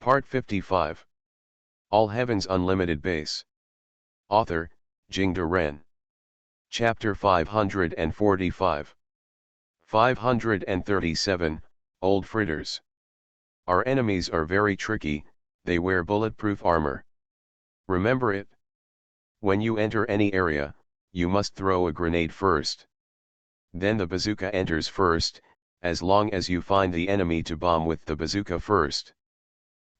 Part 55. All Heaven's Unlimited Base. Author, Jingde Ren. Chapter 545. 537, Old Fritters. Our enemies are very tricky, they wear bulletproof armor. Remember it? When you enter any area, you must throw a grenade first. Then the bazooka enters first, as long as you find the enemy to bomb with the bazooka first.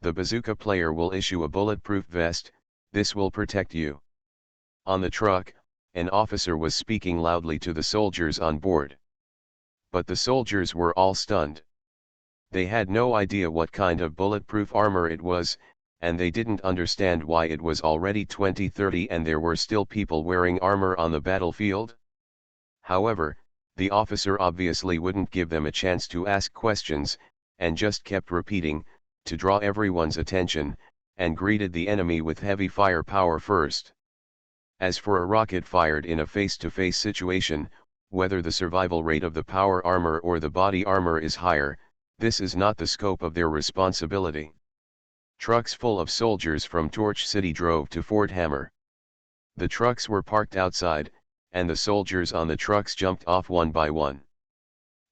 The bazooka player will issue a bulletproof vest, this will protect you. On the truck, an officer was speaking loudly to the soldiers on board. But the soldiers were all stunned. They had no idea what kind of bulletproof armor it was, and they didn't understand why it was already 2030 and there were still people wearing armor on the battlefield. However, the officer obviously wouldn't give them a chance to ask questions, and just kept repeating, to draw everyone's attention, and greeted the enemy with heavy firepower first. As for a rocket fired in a face-to-face situation, whether the survival rate of the power armor or the body armor is higher, this is not the scope of their responsibility. Trucks full of soldiers from Torch City drove to Fort Hammer. The trucks were parked outside, and the soldiers on the trucks jumped off one by one.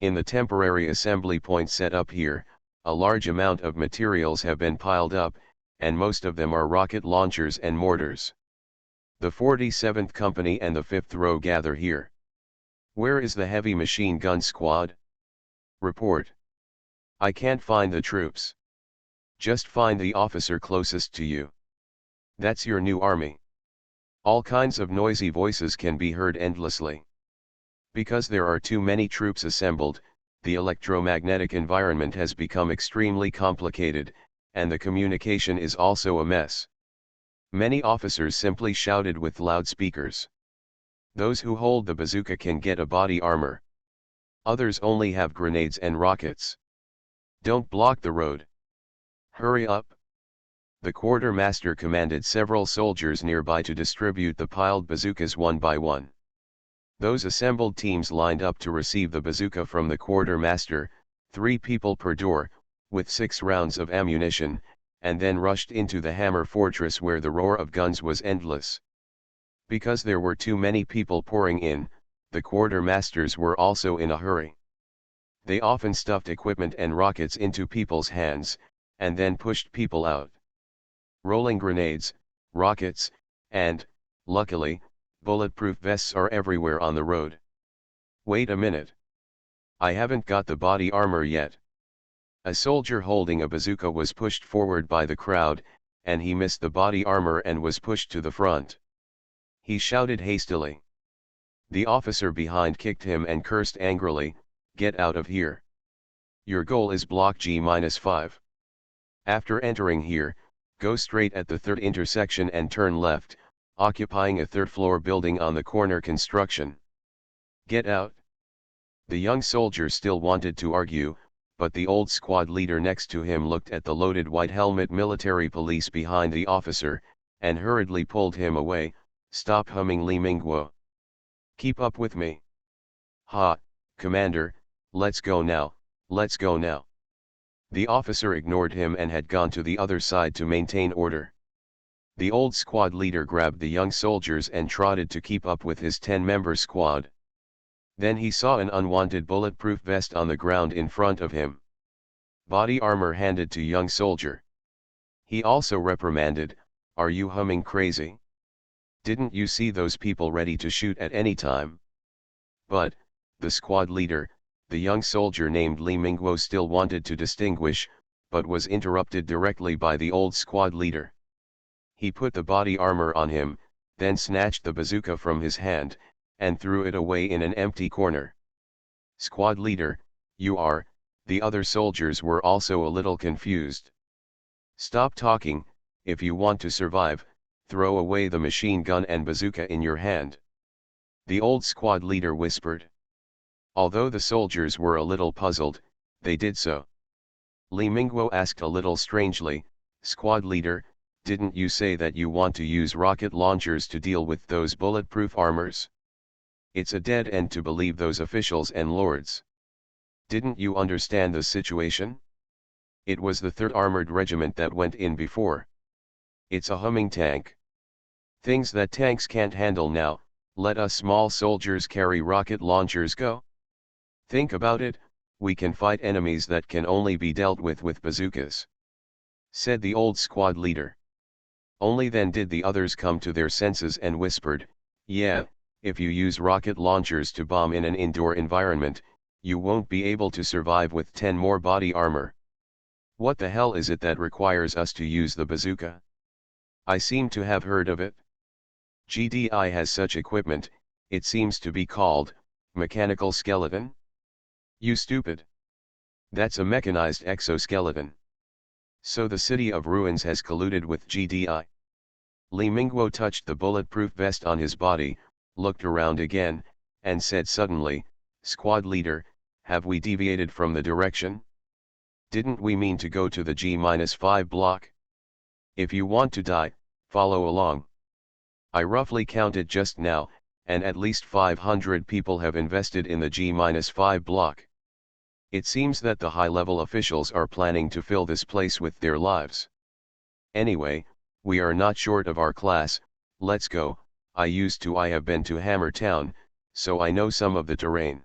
In the temporary assembly point set up here, a large amount of materials have been piled up, and most of them are rocket launchers and mortars. The 47th Company and the 5th Row gather here. Where is the heavy machine gun squad? Report. I can't find the troops. Just find the officer closest to you. That's your new army. All kinds of noisy voices can be heard endlessly. Because there are too many troops assembled, the electromagnetic environment has become extremely complicated, and the communication is also a mess. Many officers simply shouted with loudspeakers. Those who hold the bazooka can get a body armor. Others only have grenades and rockets. Don't block the road. Hurry up. The quartermaster commanded several soldiers nearby to distribute the piled bazookas one by one. Those assembled teams lined up to receive the bazooka from the quartermaster, 3 people per door, with 6 rounds of ammunition, and then rushed into the Hammer Fortress where the roar of guns was endless. Because there were too many people pouring in, the quartermasters were also in a hurry. They often stuffed equipment and rockets into people's hands, and then pushed people out. Rolling grenades, rockets, and, luckily, bulletproof vests are everywhere on the road. Wait a minute. I haven't got the body armor yet. A soldier holding a bazooka was pushed forward by the crowd, and he missed the body armor and was pushed to the front. He shouted hastily. The officer behind kicked him and cursed angrily, "Get out of here. Your goal is block G-5. After entering here, go straight at the 3rd intersection and turn left, occupying a 3rd-floor building on the corner construction. Get out." The young soldier still wanted to argue, but the old squad leader next to him looked at the loaded white helmet military police behind the officer, and hurriedly pulled him away. "Stop humming Li Mingguo. Keep up with me." "Ha, Commander, let's go now, let's go now." The officer ignored him and had gone to the other side to maintain order. The old squad leader grabbed the young soldiers and trotted to keep up with his 10-member squad. Then he saw an unwanted bulletproof vest on the ground in front of him. Body armor handed to young soldier. He also reprimanded, "Are you humming crazy? Didn't you see those people ready to shoot at any time?" But, the squad leader, the young soldier named Li Mingguo, still wanted to distinguish, but was interrupted directly by the old squad leader. He put the body armor on him, then snatched the bazooka from his hand, and threw it away in an empty corner. "Squad leader, you are..." The other soldiers were also a little confused. "Stop talking, if you want to survive, throw away the machine gun and bazooka in your hand," the old squad leader whispered. Although the soldiers were a little puzzled, they did so. Li Mingguo asked a little strangely, "Squad leader, didn't you say that you want to use rocket launchers to deal with those bulletproof armors? It's a dead end to believe those officials and lords. Didn't you understand the situation? It was the 3rd Armored Regiment that went in before. It's a humming tank. Things that tanks can't handle now, let us small soldiers carry rocket launchers go? Think about it, we can fight enemies that can only be dealt with bazookas," said the old squad leader. Only then did the others come to their senses and whispered, "Yeah, if you use rocket launchers to bomb in an indoor environment, you won't be able to survive with 10 more body armor. What the hell is it that requires us to use the bazooka? I seem to have heard of it. GDI has such equipment, it seems to be called mechanical skeleton. You stupid. That's a mechanized exoskeleton. So the City of Ruins has colluded with GDI. Li Mingguo touched the bulletproof vest on his body, looked around again, and said suddenly, "Squad leader, have we deviated from the direction? Didn't we mean to go to the G-5 block? If you want to die, follow along. I roughly counted just now, and at least 500 people have invested in the G-5 block. It seems that the high-level officials are planning to fill this place with their lives. Anyway, we are not short of our class, let's go. I have been to Hammer Town, so I know some of the terrain.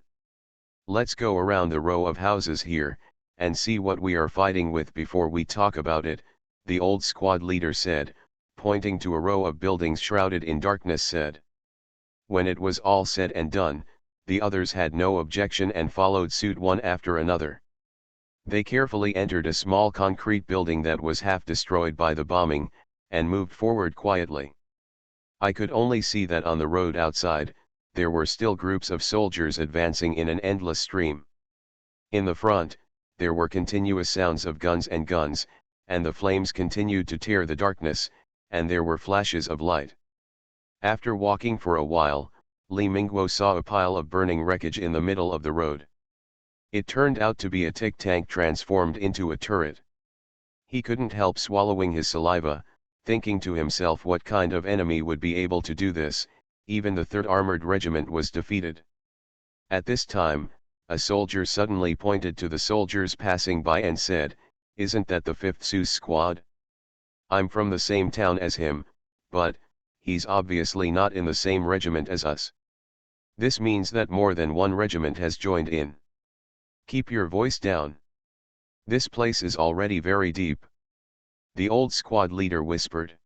Let's go around the row of houses here, and see what we are fighting with before we talk about it," the old squad leader said, pointing to a row of buildings shrouded in darkness said. When it was all said and done, the others had no objection and followed suit one after another. They carefully entered a small concrete building that was half destroyed by the bombing, and moved forward quietly. I could only see that on the road outside, there were still groups of soldiers advancing in an endless stream. In the front, there were continuous sounds of guns, and the flames continued to tear the darkness, and there were flashes of light. After walking for a while, Li Mingguo saw a pile of burning wreckage in the middle of the road. It turned out to be a tick tank transformed into a turret. He couldn't help swallowing his saliva, thinking to himself what kind of enemy would be able to do this. Even the 3rd Armored Regiment was defeated. At this time, a soldier suddenly pointed to the soldiers passing by and said, "Isn't that the 5th SUS squad? I'm from the same town as him, but he's obviously not in the same regiment as us. This means that more than one regiment has joined in. Keep your voice down. This place is already very deep," the old squad leader whispered.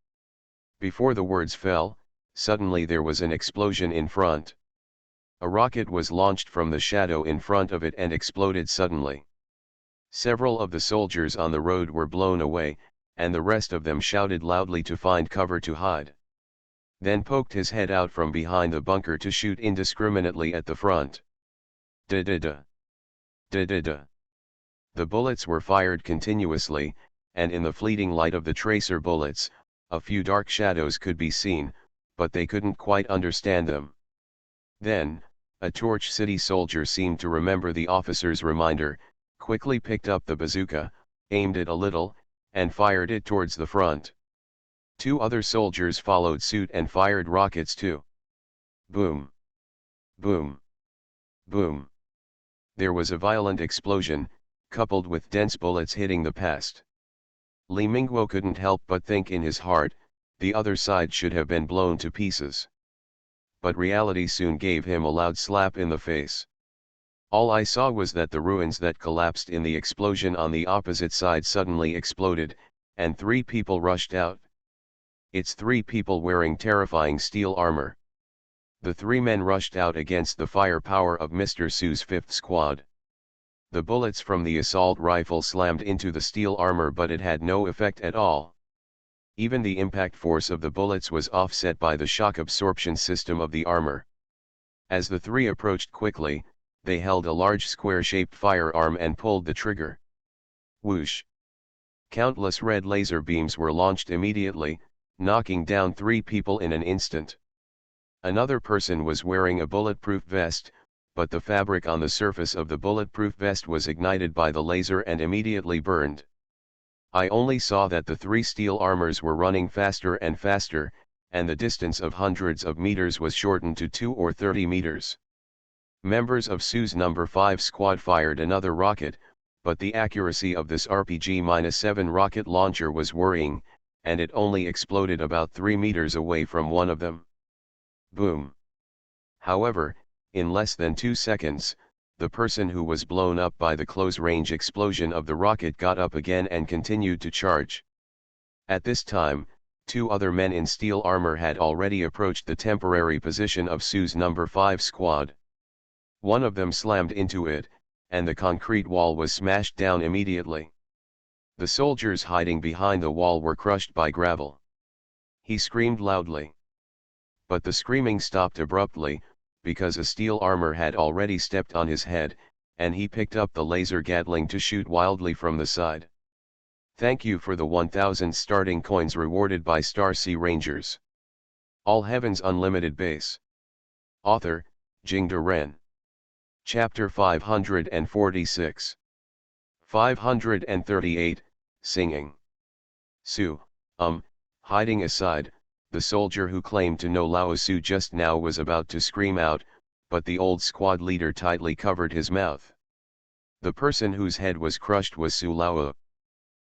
Before the words fell, suddenly there was an explosion in front. A rocket was launched from the shadow in front of it and exploded suddenly. Several of the soldiers on the road were blown away, and the rest of them shouted loudly to find cover to hide. Then poked his head out from behind the bunker to shoot indiscriminately at the front. Da-da-da. Da-da-da. The bullets were fired continuously, and in the fleeting light of the tracer bullets, a few dark shadows could be seen, but they couldn't quite understand them. Then, a Torch City soldier seemed to remember the officer's reminder, quickly picked up the bazooka, aimed it a little, and fired it towards the front. 2 other soldiers followed suit and fired rockets too. Boom! Boom! Boom! There was a violent explosion, coupled with dense bullets hitting the past. Li Mingguo couldn't help but think in his heart, the other side should have been blown to pieces. But reality soon gave him a loud slap in the face. All I saw was that the ruins that collapsed in the explosion on the opposite side suddenly exploded, and 3 people rushed out. It's 3 people wearing terrifying steel armor. The 3 men rushed out against the firepower of Mr. Su's 5th squad. The bullets from the assault rifle slammed into the steel armor, but it had no effect at all. Even the impact force of the bullets was offset by the shock absorption system of the armor. As the 3 approached quickly, they held a large square-shaped firearm and pulled the trigger. Whoosh! Countless red laser beams were launched immediately, knocking down 3 people in an instant. Another person was wearing a bulletproof vest, but the fabric on the surface of the bulletproof vest was ignited by the laser and immediately burned. I only saw that the 3 steel armors were running faster and faster, and the distance of hundreds of meters was shortened to 2 or 30 meters. Members of Su's No. 5 squad fired another rocket, but the accuracy of this RPG-7 rocket launcher was worrying, and it only exploded about 3 meters away from one of them. Boom. However, in less than 2 seconds, the person who was blown up by the close-range explosion of the rocket got up again and continued to charge. At this time, 2 other men in steel armor had already approached the temporary position of Su's number 5 squad. One of them slammed into it, and the concrete wall was smashed down immediately. The soldiers hiding behind the wall were crushed by gravel. He screamed loudly. But the screaming stopped abruptly, because a steel armor had already stepped on his head, and he picked up the laser Gatling to shoot wildly from the side. Thank you for the 1000 starting coins rewarded by Star Sea Rangers. All Heaven's Unlimited Base. Author, Jingde Ren. Chapter 546. 538, Singing. Su, hiding aside, the soldier who claimed to know Lao Su just now was about to scream out, but the old squad leader tightly covered his mouth. The person whose head was crushed was Su Lao.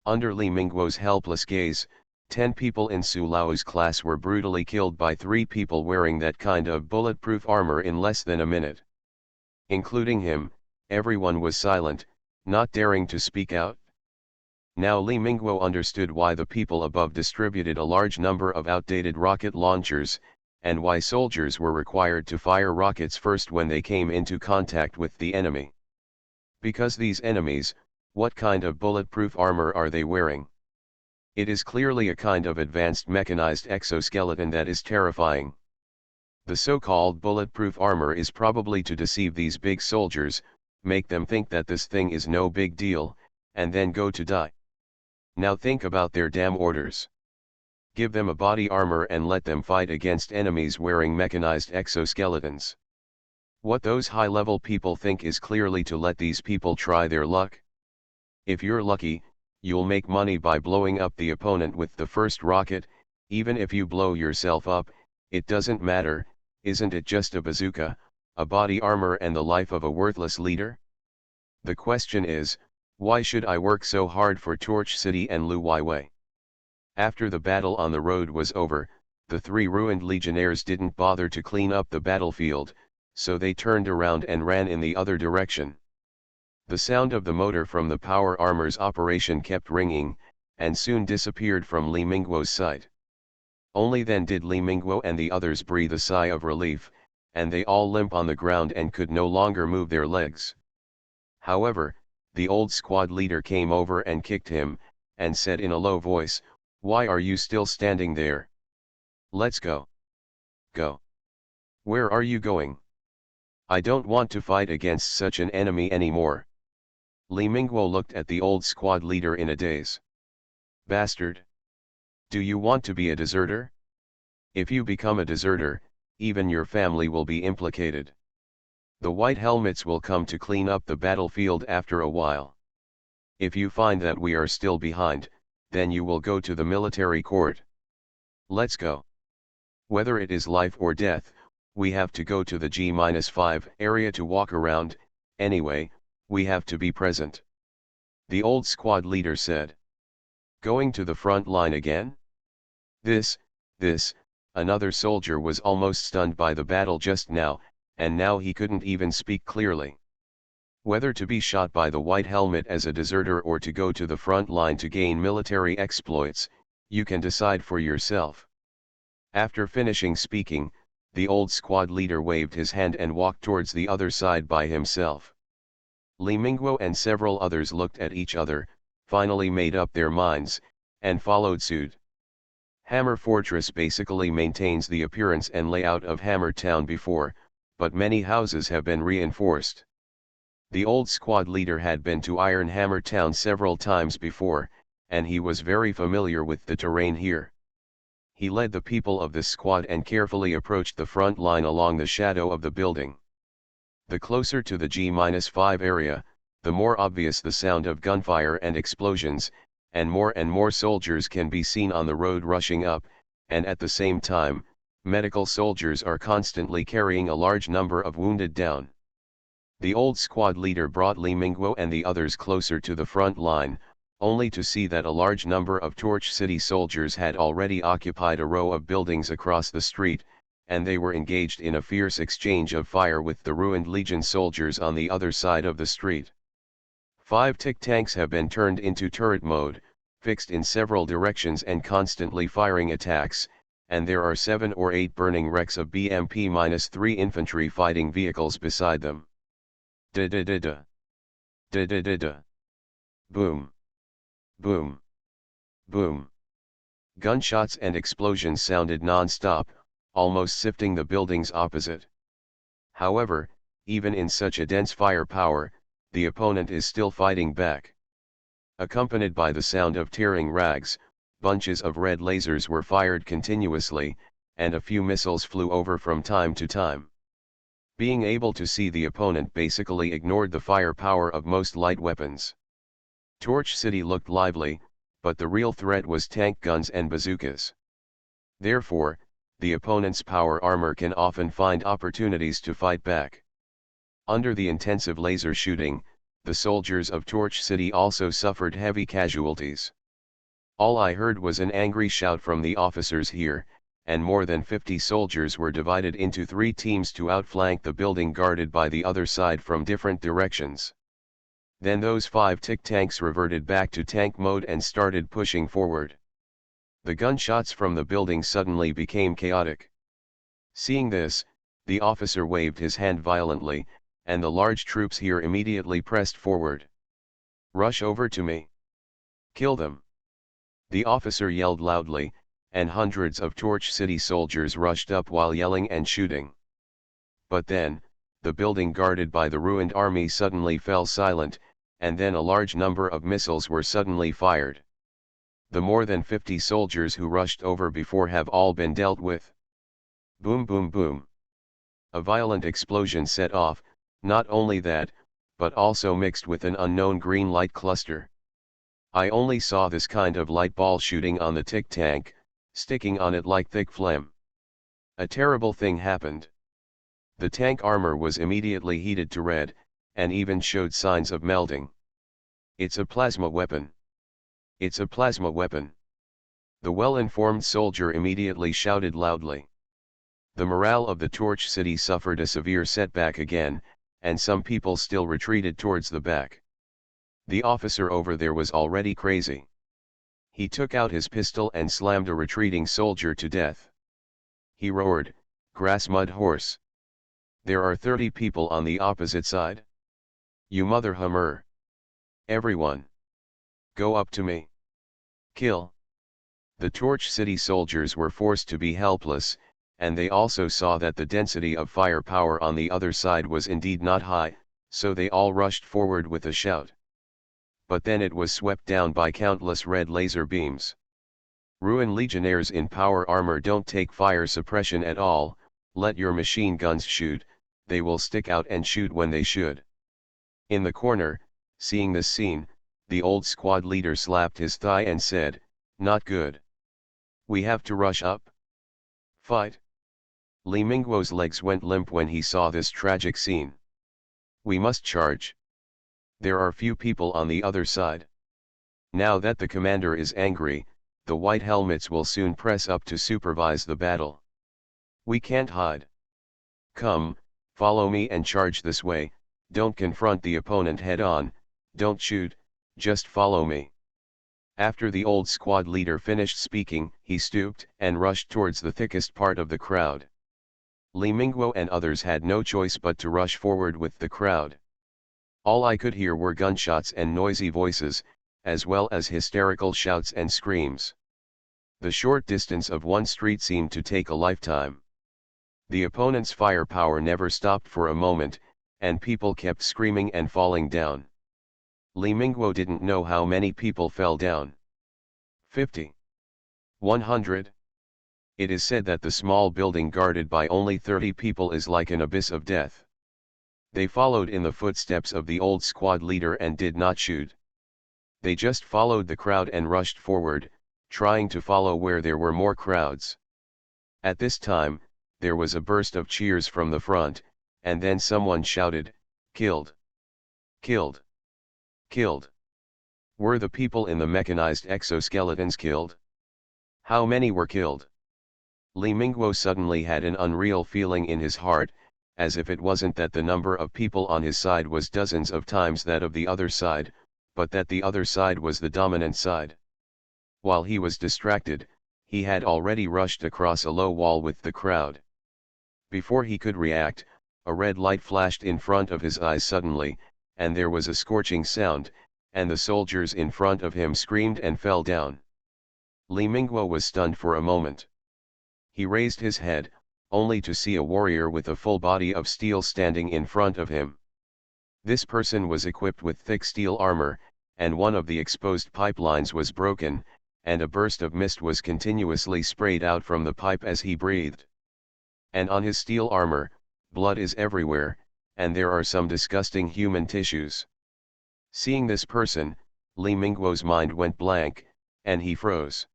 Under Li Mingguo's helpless gaze, 10 people in Su Lao's class were brutally killed by 3 people wearing that kind of bulletproof armor in less than a minute. Including him, everyone was silent, not daring to speak out. Now Li Mingguo understood why the people above distributed a large number of outdated rocket launchers, and why soldiers were required to fire rockets first when they came into contact with the enemy. Because these enemies, what kind of bulletproof armor are they wearing? It is clearly a kind of advanced mechanized exoskeleton that is terrifying. The so-called bulletproof armor is probably to deceive these big soldiers, make them think that this thing is no big deal, and then go to die. Now think about their damn orders. Give them a body armor and let them fight against enemies wearing mechanized exoskeletons. What those high-level people think is clearly to let these people try their luck. If you're lucky, you'll make money by blowing up the opponent with the first rocket. Even if you blow yourself up, it doesn't matter, isn't it just a bazooka, a body armor and the life of a worthless leader? The question is, why should I work so hard for Torch City and Lu Weiwei? After the battle on the road was over, the 3 ruined legionnaires didn't bother to clean up the battlefield, so they turned around and ran in the other direction. The sound of the motor from the power armor's operation kept ringing, and soon disappeared from Li Mingguo's sight. Only then did Li Mingguo and the others breathe a sigh of relief, and they all limp on the ground and could no longer move their legs. However, the old squad leader came over and kicked him, and said in a low voice, "Why are you still standing there? Let's go. Go. Where are you going? I don't want to fight against such an enemy anymore." Li Mingguo looked at the old squad leader in a daze. "Bastard! Do you want to be a deserter? If you become a deserter, even your family will be implicated. The white helmets will come to clean up the battlefield after a while. If you find that we are still behind, then you will go to the military court. Let's go. Whether it is life or death, we have to go to the G-5 area to walk around. Anyway, we have to be present." The old squad leader said. "Going to the front line again?" This, another soldier was almost stunned by the battle just now, and now he couldn't even speak clearly. Whether to be shot by the white helmet as a deserter or to go to the front line to gain military exploits, you can decide for yourself. After finishing speaking, the old squad leader waved his hand and walked towards the other side by himself. Li Mingguo and several others looked at each other, finally made up their minds, and followed suit. Hammer Fortress basically maintains the appearance and layout of Hammer Town before, but many houses have been reinforced. The old squad leader had been to Iron Hammer Town several times before, and he was very familiar with the terrain here. He led the people of the squad and carefully approached the front line along the shadow of the building. The closer to the G-5 area, the more obvious the sound of gunfire and explosions, and more soldiers can be seen on the road rushing up, and at the same time, medical soldiers are constantly carrying a large number of wounded down. The old squad leader brought Li Mingguo and the others closer to the front line, only to see that a large number of Torch City soldiers had already occupied a row of buildings across the street, and they were engaged in a fierce exchange of fire with the ruined Legion soldiers on the other side of the street. 5 tick tanks have been turned into turret mode, fixed in several directions and constantly firing attacks, and there are 7 or 8 burning wrecks of BMP-3 infantry fighting vehicles beside them. Da-da-da-da. Da-da-da-da. Boom. Boom. Boom. Gunshots and explosions sounded non-stop, almost sifting the buildings opposite. However, even in such a dense firepower, the opponent is still fighting back. Accompanied by the sound of tearing rags, bunches of red lasers were fired continuously, and a few missiles flew over from time to time. Being able to see the opponent basically ignored the firepower of most light weapons. Torch City looked lively, but the real threat was tank guns and bazookas. Therefore, the opponent's power armor can often find opportunities to fight back. Under the intensive laser shooting, the soldiers of Torch City also suffered heavy casualties. All I heard was an angry shout from the officers here, and more than 50 soldiers were divided into 3 teams to outflank the building guarded by the other side from different directions. Then those 5 tick tanks reverted back to tank mode and started pushing forward. The gunshots from the building suddenly became chaotic. Seeing this, the officer waved his hand violently, and the large troops here immediately pressed forward. "Rush over to me. Kill them." The officer yelled loudly, and hundreds of Torch City soldiers rushed up while yelling and shooting. But then, the building guarded by the ruined army suddenly fell silent, and then a large number of missiles were suddenly fired. The more than 50 soldiers who rushed over before have all been dealt with. Boom boom boom. A violent explosion set off, not only that, but also mixed with an unknown green light cluster. I only saw this kind of light ball shooting on the tick tank, sticking on it like thick phlegm. A terrible thing happened. The tank armor was immediately heated to red, and even showed signs of melting. "It's a plasma weapon. It's a plasma weapon." The well-informed soldier immediately shouted loudly. The morale of the Torch City suffered a severe setback again, and some people still retreated towards the back. The officer over there was already crazy. He took out his pistol and slammed a retreating soldier to death. He roared, "Grass mud horse! There are 30 people on the opposite side. You mother hummer! Everyone! Go up to me! Kill!" The Torch City soldiers were forced to be helpless, and they also saw that the density of firepower on the other side was indeed not high, so they all rushed forward with a shout. But then it was swept down by countless red laser beams. Ruined legionnaires in power armor don't take fire suppression at all. Let your machine guns shoot, they will stick out and shoot when they should. In the corner, seeing this scene, the old squad leader slapped his thigh and said, "Not good. We have to rush up. Fight." Li Mingguo's legs went limp when he saw this tragic scene. "We must charge. There are few people on the other side. Now that the commander is angry, the white helmets will soon press up to supervise the battle. We can't hide. Come, follow me and charge this way. Don't confront the opponent head on, don't shoot, just follow me." After the old squad leader finished speaking, he stooped and rushed towards the thickest part of the crowd. Li Mingguo and others had no choice but to rush forward with the crowd. All I could hear were gunshots and noisy voices, as well as hysterical shouts and screams. The short distance of one street seemed to take a lifetime. The opponent's firepower never stopped for a moment, and people kept screaming and falling down. Li Mingguo didn't know how many people fell down. 50. 100. It is said that the small building guarded by only 30 people is like an abyss of death. They followed in the footsteps of the old squad leader and did not shoot. They just followed the crowd and rushed forward, trying to follow where there were more crowds. At this time, there was a burst of cheers from the front, and then someone shouted, Killed. Killed. Killed. Were the people in the mechanized exoskeletons killed? How many were killed? Li Mingguo suddenly had an unreal feeling in his heart, as if it wasn't that the number of people on his side was dozens of times that of the other side, but that the other side was the dominant side. While he was distracted, he had already rushed across a low wall with the crowd. Before he could react, a red light flashed in front of his eyes suddenly, and there was a scorching sound, and the soldiers in front of him screamed and fell down. Li Mingguo was stunned for a moment. He raised his head, only to see a warrior with a full body of steel standing in front of him. This person was equipped with thick steel armor, and one of the exposed pipelines was broken, and a burst of mist was continuously sprayed out from the pipe as he breathed. And on his steel armor, blood is everywhere, and there are some disgusting human tissues. Seeing this person, Li Mingguo's mind went blank, and he froze.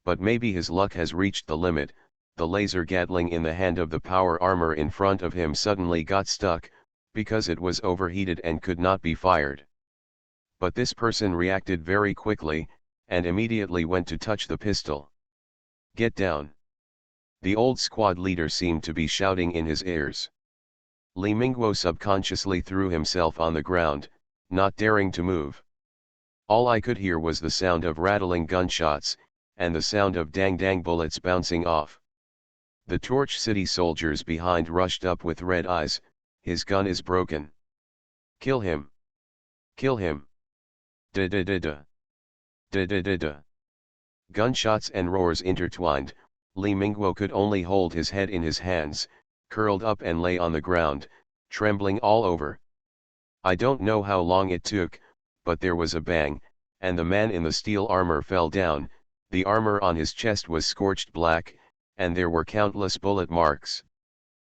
But maybe his luck has reached the limit. The laser gatling in the hand of the power armor in front of him suddenly got stuck, because it was overheated and could not be fired. But this person reacted very quickly, and immediately went to touch the pistol. "Get down!" The old squad leader seemed to be shouting in his ears. Li Mingguo subconsciously threw himself on the ground, not daring to move. All I could hear was the sound of rattling gunshots, and the sound of dang-dang bullets bouncing off. The Torch City soldiers behind rushed up with red eyes. "His gun is broken. Kill him! Kill him! Da-da-da-da! Da-da-da-da!" Gunshots and roars intertwined. Li Mingguo could only hold his head in his hands, curled up and lay on the ground, trembling all over. I don't know how long it took, but there was a bang, and the man in the steel armor fell down. The armor on his chest was scorched black, and there were countless bullet marks.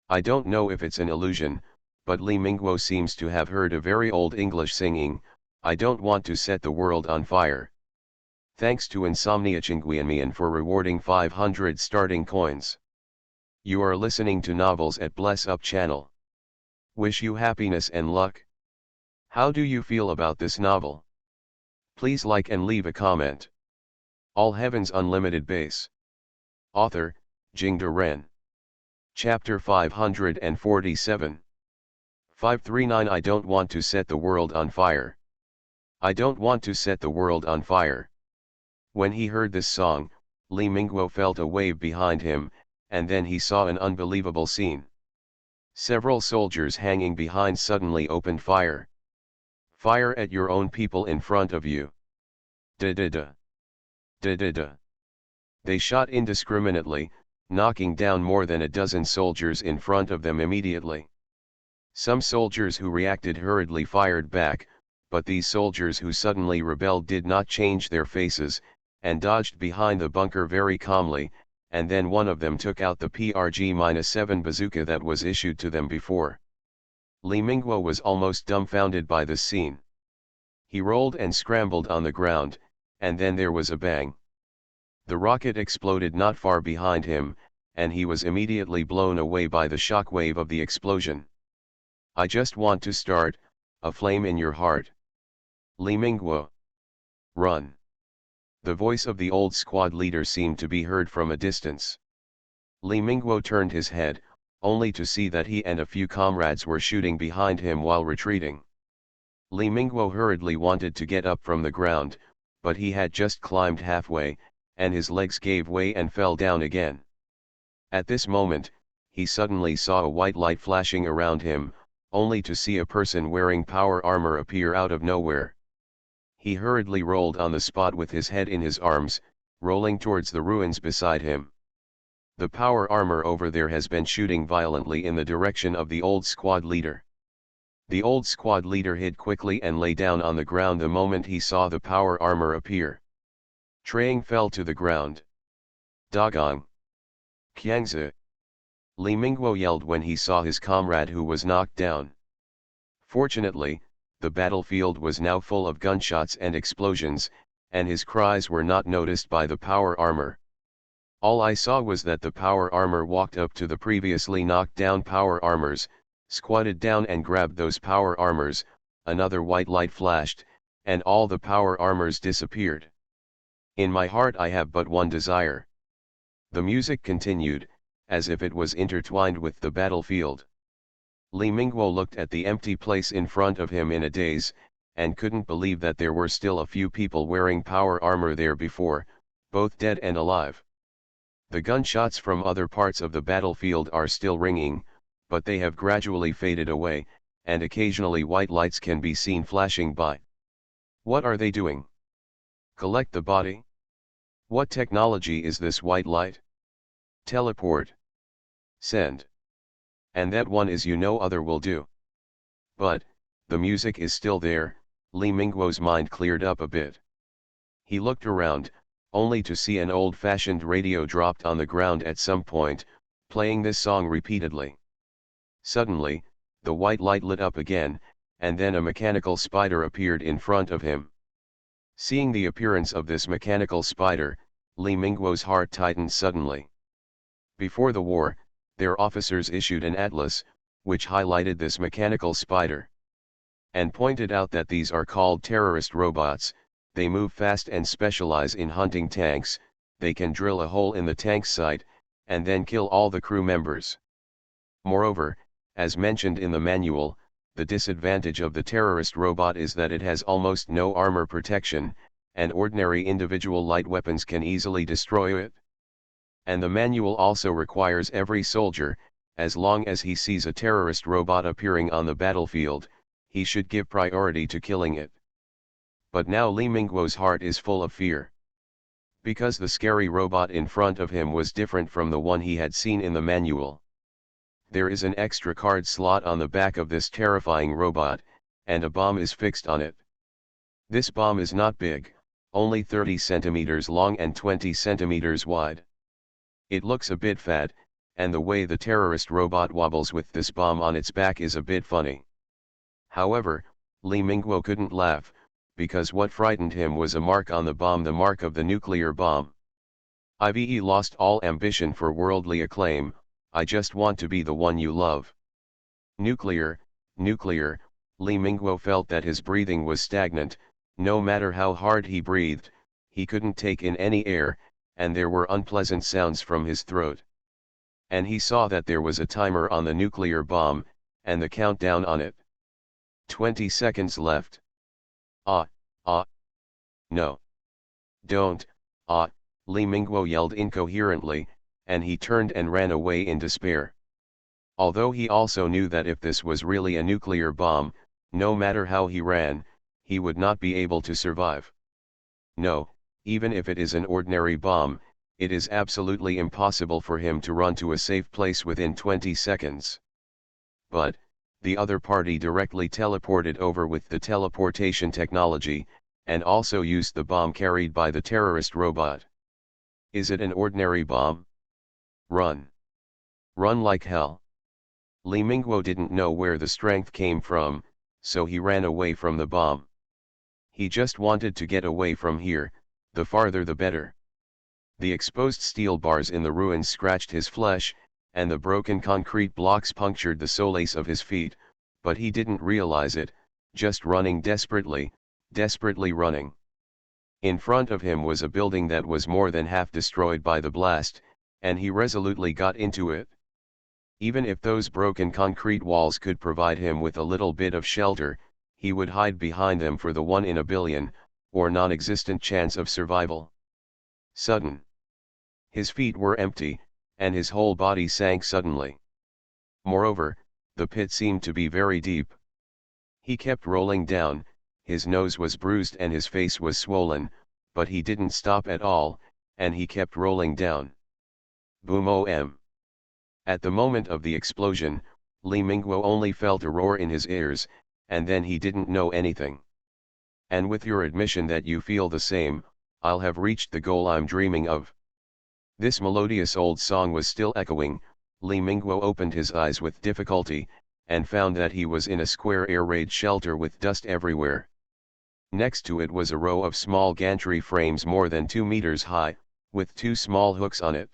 I don't know if it's an illusion, but Li Mingguo seems to have heard a very old English singing, "I don't want to set the world on fire." Thanks to Insomnia Chinguianmian for rewarding 500 starting coins. You are listening to Novels at Bless Up channel. Wish you happiness and luck. How do you feel about this novel? Please like and leave a comment. All Heavens Unlimited Base. Author, Jingde Ren. Chapter 547. 539 I don't want to set the world on fire. I don't want to set the world on fire. When he heard this song, Li Mingguo felt a wave behind him, and then he saw an unbelievable scene. Several soldiers hanging behind suddenly opened fire. Fire at your own people in front of you. Da-da-da. Da-da-da. They shot indiscriminately, knocking down more than a dozen soldiers in front of them immediately. Some soldiers who reacted hurriedly fired back, but these soldiers who suddenly rebelled did not change their faces, and dodged behind the bunker very calmly, and then one of them took out the PRG-7 bazooka that was issued to them before. Li Mingguo was almost dumbfounded by this scene. He rolled and scrambled on the ground, and then there was a bang. The rocket exploded not far behind him, and he was immediately blown away by the shock wave of the explosion. I just want to start, a flame in your heart. Li Mingguo. Run. The voice of the old squad leader seemed to be heard from a distance. Li Mingguo turned his head, only to see that he and a few comrades were shooting behind him while retreating. Li Mingguo hurriedly wanted to get up from the ground, but he had just climbed halfway, and his legs gave way and fell down again. At this moment, he suddenly saw a white light flashing around him, only to see a person wearing power armor appear out of nowhere. He hurriedly rolled on the spot with his head in his arms, rolling towards the ruins beside him. The power armor over there has been shooting violently in the direction of the old squad leader. The old squad leader hid quickly and lay down on the ground the moment he saw the power armor appear. Trang fell to the ground. Dagong. Qiangzi. Li Mingguo yelled when he saw his comrade who was knocked down. Fortunately, the battlefield was now full of gunshots and explosions, and his cries were not noticed by the power armor. All I saw was that the power armor walked up to the previously knocked down power armors, Squatted down and grabbed those power armors, another white light flashed, and all the power armors disappeared. In my heart I have but one desire. The music continued, as if it was intertwined with the battlefield. Li Mingguo looked at the empty place in front of him in a daze, and couldn't believe that there were still a few people wearing power armor there before, both dead and alive. The gunshots from other parts of the battlefield are still ringing, but they have gradually faded away, and occasionally white lights can be seen flashing by. What are they doing? Collect the body? What technology is this white light? Teleport. Send. And that one is no other will do. But, the music is still there. Li Mingguo's mind cleared up a bit. He looked around, only to see an old-fashioned radio dropped on the ground at some point, playing this song repeatedly. Suddenly, the white light lit up again, and then a mechanical spider appeared in front of him. Seeing the appearance of this mechanical spider, Li Mingguo's heart tightened suddenly. Before the war, their officers issued an atlas, which highlighted this mechanical spider, and pointed out that these are called terrorist robots. They move fast and specialize in hunting tanks. They can drill a hole in the tank site, and then kill all the crew members. Moreover, as mentioned in the manual, the disadvantage of the terrorist robot is that it has almost no armor protection, and ordinary individual light weapons can easily destroy it. And the manual also requires every soldier, as long as he sees a terrorist robot appearing on the battlefield, he should give priority to killing it. But now Li Mingguo's heart is full of fear. Because the scary robot in front of him was different from the one he had seen in the manual. There is an extra card slot on the back of this terrifying robot, and a bomb is fixed on it. This bomb is not big, only 30 centimeters long and 20 centimeters wide. It looks a bit fat, and the way the terrorist robot wobbles with this bomb on its back is a bit funny. However, Li Mingguo couldn't laugh, because what frightened him was a mark on the bomb, the mark of the nuclear bomb. I've lost all ambition for worldly acclaim, I just want to be the one you love. Nuclear, nuclear. Li Mingguo felt that his breathing was stagnant. No matter how hard he breathed, he couldn't take in any air, and there were unpleasant sounds from his throat. And he saw that there was a timer on the nuclear bomb, and the countdown on it. 20 seconds left. No. Don't, Li Mingguo yelled incoherently, and he turned and ran away in despair. Although he also knew that if this was really a nuclear bomb, no matter how he ran, he would not be able to survive. No, even if it is an ordinary bomb, it is absolutely impossible for him to run to a safe place within 20 seconds. But, the other party directly teleported over with the teleportation technology, and also used the bomb carried by the terrorist robot. Is it an ordinary bomb? Run. Run like hell. Li Mingguo didn't know where the strength came from, so he ran away from the bomb. He just wanted to get away from here, the farther the better. The exposed steel bars in the ruins scratched his flesh, and the broken concrete blocks punctured the soles of his feet, but he didn't realize it, just running desperately running. In front of him was a building that was more than half destroyed by the blast, and he resolutely got into it. Even if those broken concrete walls could provide him with a little bit of shelter, he would hide behind them for the 1 in a billion, or non-existent chance of survival. Sudden. His feet were empty, and his whole body sank suddenly. Moreover, the pit seemed to be very deep. He kept rolling down, his nose was bruised and his face was swollen, but he didn't stop at all, and he kept rolling down. Boom! At the moment of the explosion, Li Mingguo only felt a roar in his ears, and then he didn't know anything. And with your admission that you feel the same, I'll have reached the goal I'm dreaming of. This melodious old song was still echoing. Li Mingguo opened his eyes with difficulty, and found that he was in a square air raid shelter with dust everywhere. Next to it was a row of small gantry frames more than 2 meters high, with 2 small hooks on it.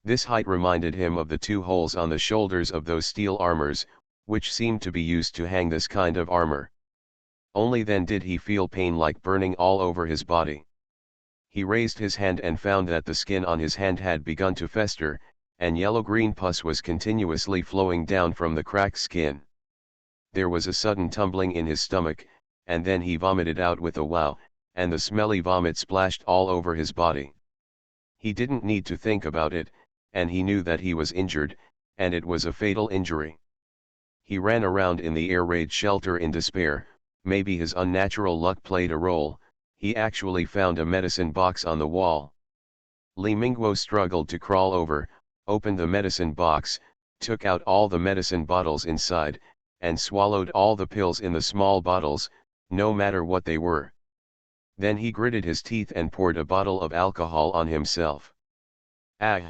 This height reminded him of the 2 holes on the shoulders of those steel armors, which seemed to be used to hang this kind of armor. Only then did he feel pain like burning all over his body. He raised his hand and found that the skin on his hand had begun to fester, and yellow-green pus was continuously flowing down from the cracked skin. There was a sudden tumbling in his stomach, and then he vomited out with a wow, and the smelly vomit splashed all over his body. He didn't need to think about it, and he knew that he was injured, and it was a fatal injury. He ran around in the air raid shelter in despair. Maybe his unnatural luck played a role. He actually found a medicine box on the wall. Li Mingguo struggled to crawl over, opened the medicine box, took out all the medicine bottles inside, and swallowed all the pills in the small bottles, no matter what they were. Then he gritted his teeth and poured a bottle of alcohol on himself. Ah!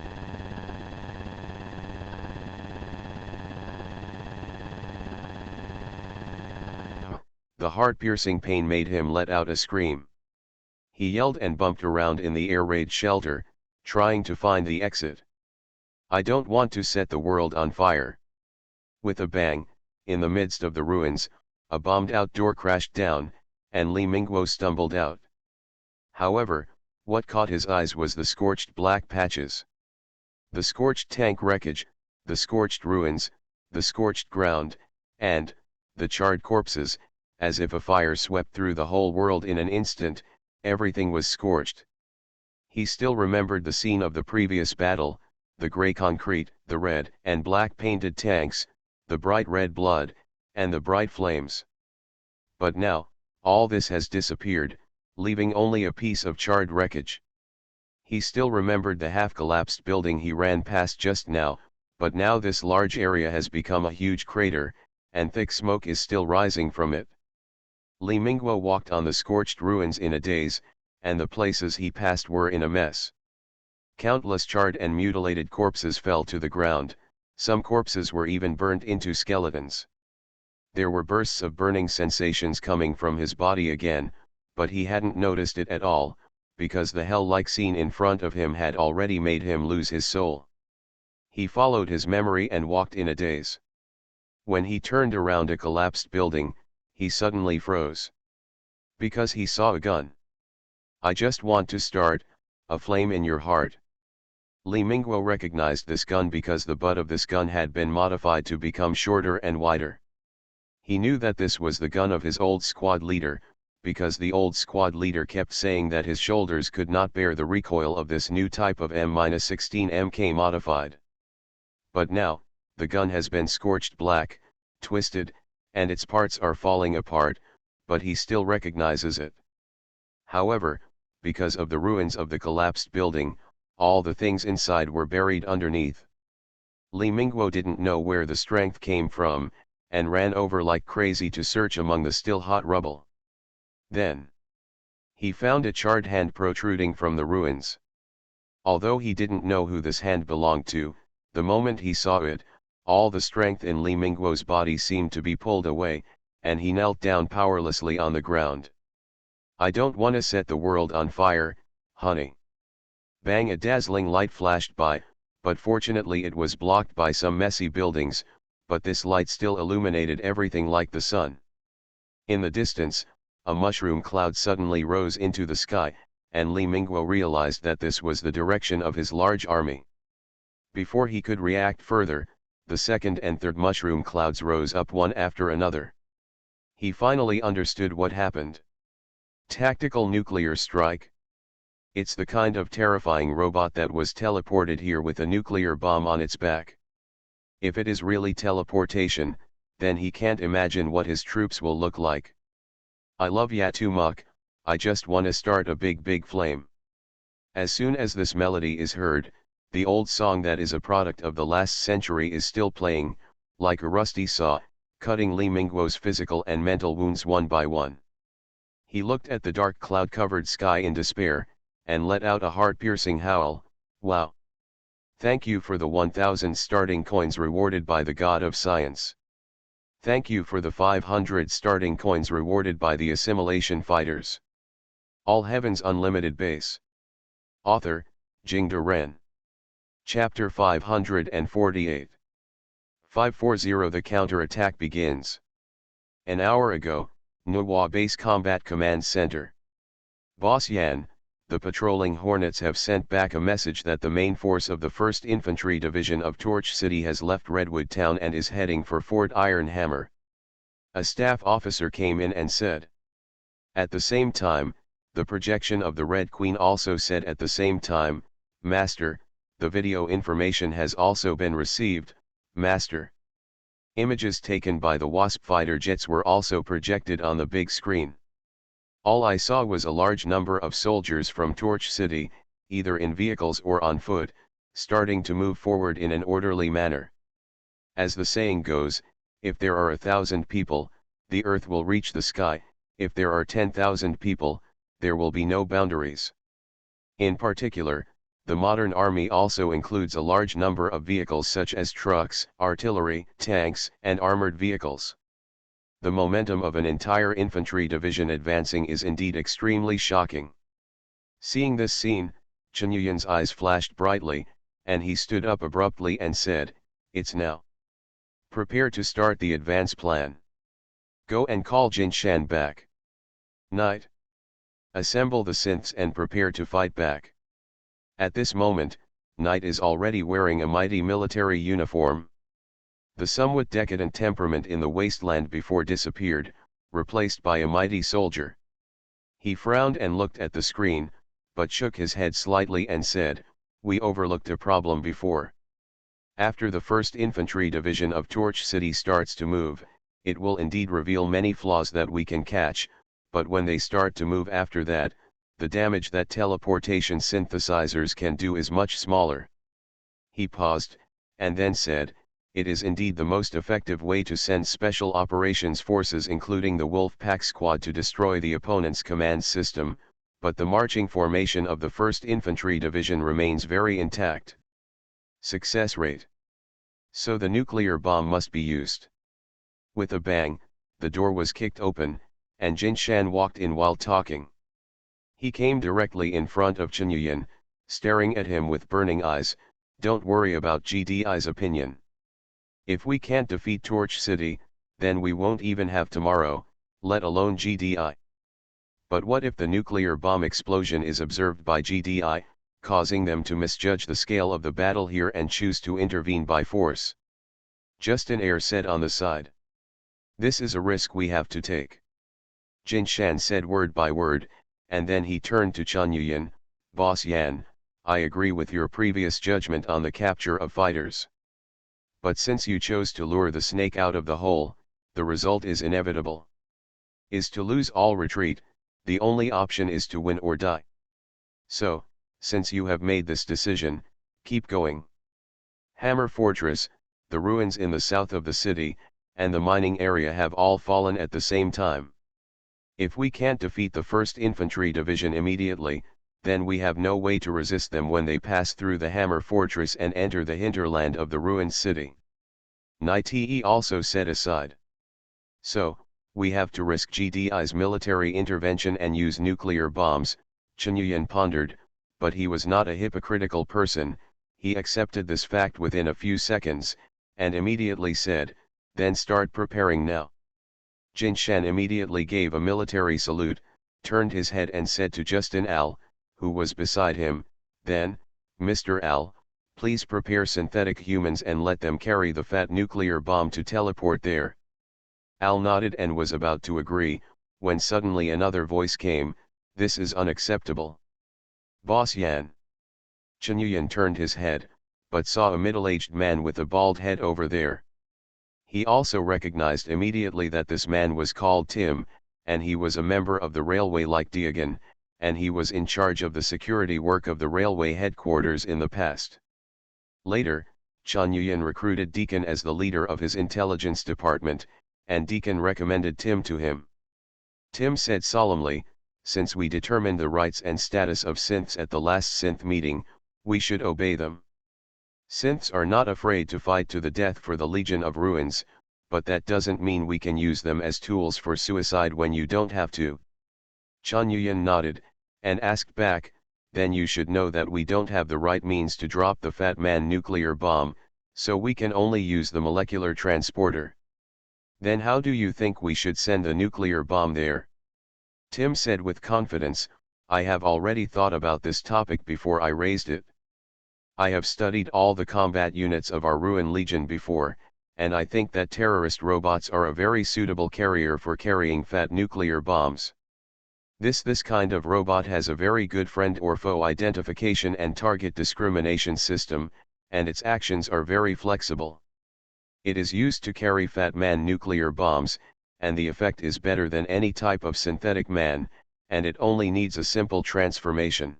The heart-piercing pain made him let out a scream. He yelled and bumped around in the air raid shelter, trying to find the exit. I don't want to set the world on fire. With a bang, in the midst of the ruins, a bombed-out door crashed down, and Li Mingguo stumbled out. However, what caught his eyes was the scorched black patches. The scorched tank wreckage, the scorched ruins, the scorched ground, and the charred corpses. As if a fire swept through the whole world in an instant, everything was scorched. He still remembered the scene of the previous battle, the grey concrete, the red and black painted tanks, the bright red blood, and the bright flames. But now, all this has disappeared, leaving only a piece of charred wreckage. He still remembered the half-collapsed building he ran past just now, but now this large area has become a huge crater, and thick smoke is still rising from it. Li Mingguo walked on the scorched ruins in a daze, and the places he passed were in a mess. Countless charred and mutilated corpses fell to the ground, some corpses were even burnt into skeletons. There were bursts of burning sensations coming from his body again, but he hadn't noticed it at all, because the hell-like scene in front of him had already made him lose his soul. He followed his memory and walked in a daze. When he turned around a collapsed building, he suddenly froze. Because he saw a gun. I just want to start, a flame in your heart. Li Mingguo recognized this gun because the butt of this gun had been modified to become shorter and wider. He knew that this was the gun of his old squad leader, because the old squad leader kept saying that his shoulders could not bear the recoil of this new type of M-16 MK modified. But now, the gun has been scorched black, twisted, and its parts are falling apart, but he still recognizes it. However, because of the ruins of the collapsed building, all the things inside were buried underneath. Li Mingguo didn't know where the strength came from, and ran over like crazy to search among the still hot rubble. Then, he found a charred hand protruding from the ruins. Although he didn't know who this hand belonged to, the moment he saw it, all the strength in Li Mingguo's body seemed to be pulled away, and he knelt down powerlessly on the ground. I don't want to set the world on fire, honey. Bang! A dazzling light flashed by, but fortunately it was blocked by some messy buildings, but this light still illuminated everything like the sun. In the distance, a mushroom cloud suddenly rose into the sky, and Li Mingguo realized that this was the direction of his large army. Before he could react further, the second and third mushroom clouds rose up one after another. He finally understood what happened. Tactical nuclear strike. It's the kind of terrifying robot that was teleported here with a nuclear bomb on its back. If it is really teleportation, then he can't imagine what his troops will look like. I love ya too much, I just wanna start a big flame. As soon as this melody is heard, the old song that is a product of the last century is still playing, like a rusty saw, cutting Li Mingguo's physical and mental wounds one by one. He looked at the dark cloud-covered sky in despair, and let out a heart-piercing howl. Wow! Thank you for the 1,000 starting coins rewarded by the god of science. Thank you for the 500 starting coins rewarded by the assimilation fighters. All Heaven's Unlimited Base. Author, Jingde Ren. Chapter 548. 540 The counter-attack begins. An hour ago, Nuwa Base Combat Command Center. Boss Yan, the patrolling Hornets have sent back a message that the main force of the 1st Infantry Division of Torch City has left Redwood Town and is heading for Fort Iron Hammer. A staff officer came in and said. At the same time, the projection of the Red Queen also said at the same time, Master, the video information has also been received, Master. Images taken by the Wasp fighter jets were also projected on the big screen. All I saw was a large number of soldiers from Torch City, either in vehicles or on foot, starting to move forward in an orderly manner. As the saying goes, if there are 1,000 people, the earth will reach the sky, if there are 10,000 people, there will be no boundaries. In particular, the modern army also includes a large number of vehicles such as trucks, artillery, tanks, and armored vehicles. The momentum of an entire infantry division advancing is indeed extremely shocking. Seeing this scene, Chen Yuyan's eyes flashed brightly, and he stood up abruptly and said, "It's now. Prepare to start the advance plan. Go and call Jin Shan back. Knight. Assemble the synths and prepare to fight back." At this moment, Knight is already wearing a mighty military uniform. The somewhat decadent temperament in the wasteland before disappeared, replaced by a mighty soldier. He frowned and looked at the screen, but shook his head slightly and said, "We overlooked a problem before. After the 1st Infantry Division of Torch City starts to move, it will indeed reveal many flaws that we can catch, but when they start to move after that, the damage that teleportation synthesizers can do is much smaller." He paused, and then said, "It is indeed the most effective way to send special operations forces including the Wolf Pack Squad to destroy the opponent's command system, but the marching formation of the 1st Infantry Division remains very intact. Success rate. So the nuclear bomb must be used." With a bang, the door was kicked open, and Jin Shan walked in while talking. He came directly in front of Chen Yuyan, staring at him with burning eyes. "Don't worry about GDI's opinion. If we can't defeat Torch City, then we won't even have tomorrow, let alone GDI. But what if the nuclear bomb explosion is observed by GDI, causing them to misjudge the scale of the battle here and choose to intervene by force?" Justin Air said on the side. "This is a risk we have to take." Jin Shan said word by word, and then he turned to Chen Yuyan, "Boss Yan, I agree with your previous judgment on the capture of fighters. But since you chose to lure the snake out of the hole, the result is inevitable. Is to lose all retreat, the only option is to win or die. So, since you have made this decision, keep going. Hammer Fortress, the ruins in the south of the city, and the mining area have all fallen at the same time. If we can't defeat the 1st Infantry Division immediately, then we have no way to resist them when they pass through the Hammer Fortress and enter the hinterland of the ruined city." Nite also said aside. "So, we have to risk GDI's military intervention and use nuclear bombs," Chen Yuyan pondered, but he was not a hypocritical person. He accepted this fact within a few seconds, and immediately said, "Then start preparing now." Jin Shan immediately gave a military salute, turned his head and said to Justin Al, who was beside him, "Then, Mr. Al, please prepare synthetic humans and let them carry the fat nuclear bomb to teleport there." Al nodded and was about to agree, when suddenly another voice came, "This is unacceptable. Boss Yan." Chen Yuyan turned his head, but saw a middle-aged man with a bald head over there. He also recognized immediately that this man was called Tim, and he was a member of the railway like Diagon, and he was in charge of the security work of the railway headquarters in the past. Later, Chen Yuyan recruited Deacon as the leader of his intelligence department, and Deacon recommended Tim to him. Tim said solemnly, "Since we determined the rights and status of synths at the last synth meeting, we should obey them. Synths are not afraid to fight to the death for the Legion of Ruins, but that doesn't mean we can use them as tools for suicide when you don't have to." Chen Yuyan nodded, and asked back, "Then you should know that we don't have the right means to drop the Fat Man nuclear bomb, So we can only use the molecular transporter. Then how do you think we should send a nuclear bomb there? Tim said with confidence, I have already thought about this topic before I raised it. I have studied all the combat units of our Ruin Legion before, and I think that terrorist robots are a very suitable carrier for carrying fat nuclear bombs. This kind of robot has a very good friend or foe identification and target discrimination system, and its actions are very flexible. It is used to carry fat man nuclear bombs, and the effect is better than any type of synthetic man, and it only needs a simple transformation.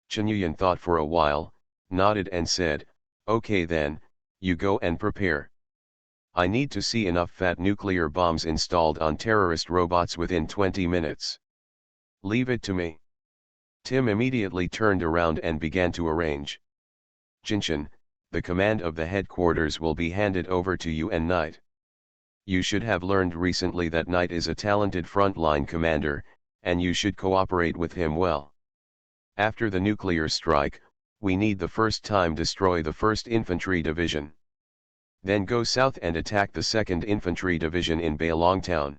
Chunyuan thought for a while, nodded and said, okay then, you go and prepare. I need to see enough fat nuclear bombs installed on terrorist robots within 20 minutes. Leave it to me. Tim immediately turned around and began to arrange. Jinshan, the command of the headquarters will be handed over to you and Knight. You should have learned recently that Knight is a talented frontline commander, and you should cooperate with him well. After the nuclear strike, we need the first time destroy the 1st Infantry Division. Then go south and attack the 2nd Infantry Division in Bailong Town.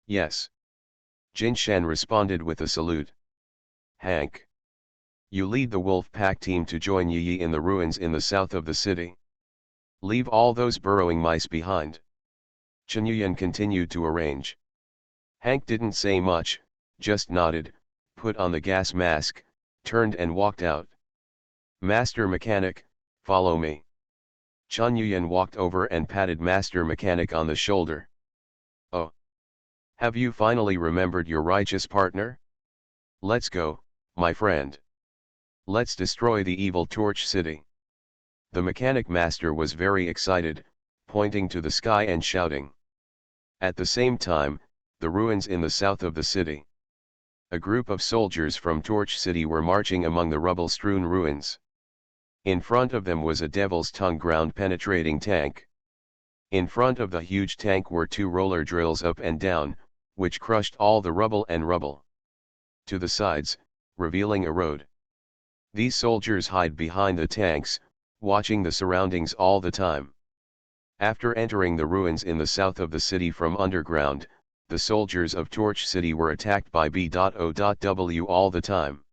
Yes. Jinshan responded with a salute. Hank. You lead the Wolf Pack team to join Yi in the ruins in the south of the city. Leave all those burrowing mice behind. Chunyuan continued to arrange. Hank didn't say much, just nodded, put on the gas mask, turned and walked out. Master Mechanic, follow me. Chunyuan walked over and patted Master Mechanic on the shoulder. Oh. Have you finally remembered your righteous partner? Let's go, my friend. Let's destroy the evil Torch City. The Mechanic Master was very excited, pointing to the sky and shouting. At the same time, the ruins in the south of the city. A group of soldiers from Torch City were marching among the rubble-strewn ruins. In front of them was a Devil's Tongue ground-penetrating tank. In front of the huge tank were 2 roller drills up and down, which crushed all the rubble and rubble. To the sides, revealing a road. These soldiers hide behind the tanks, watching the surroundings all the time. After entering the ruins in the south of the city from underground, the soldiers of Torch City were attacked by B.O.W all the time.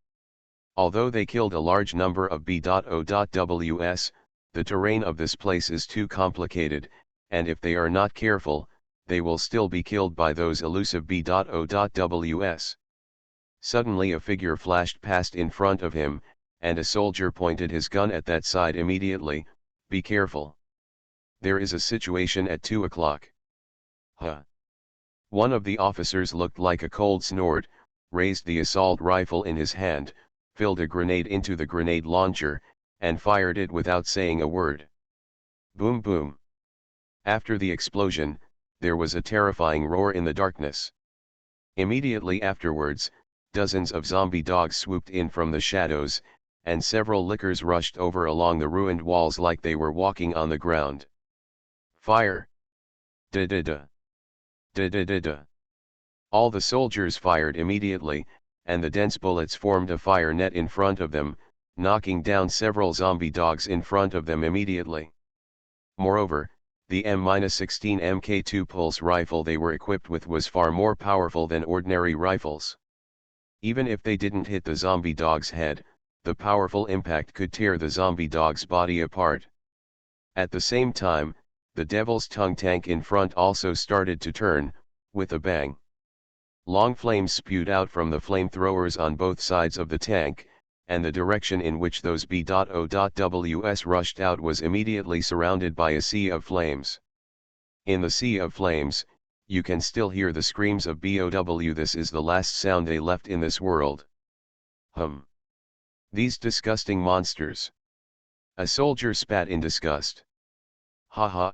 Although they killed a large number of B.O.Ws, the terrain of this place is too complicated, and if they are not careful, they will still be killed by those elusive B.O.Ws. Suddenly a figure flashed past in front of him, and a soldier pointed his gun at that side immediately. Be careful. There is a situation at 2 o'clock. Huh. One of the officers looked like a cold snort, raised the assault rifle in his hand, filled a grenade into the grenade launcher, and fired it without saying a word. Boom boom. After the explosion, there was a terrifying roar in the darkness. Immediately afterwards, dozens of zombie dogs swooped in from the shadows, and several lickers rushed over along the ruined walls like they were walking on the ground. Fire! Da-da-da! Da-da-da-da! All the soldiers fired immediately, and the dense bullets formed a fire net in front of them, knocking down several zombie dogs in front of them immediately. Moreover, the M-16 Mk2 pulse rifle they were equipped with was far more powerful than ordinary rifles. Even if they didn't hit the zombie dog's head, the powerful impact could tear the zombie dog's body apart. At the same time, the Devil's Tongue tank in front also started to turn, with a bang. Long flames spewed out from the flamethrowers on both sides of the tank, and the direction in which those B.O.Ws rushed out was immediately surrounded by a sea of flames. In the sea of flames, you can still hear the screams of BOW. This is the last sound they left in this world. These disgusting monsters. A soldier spat in disgust. Haha.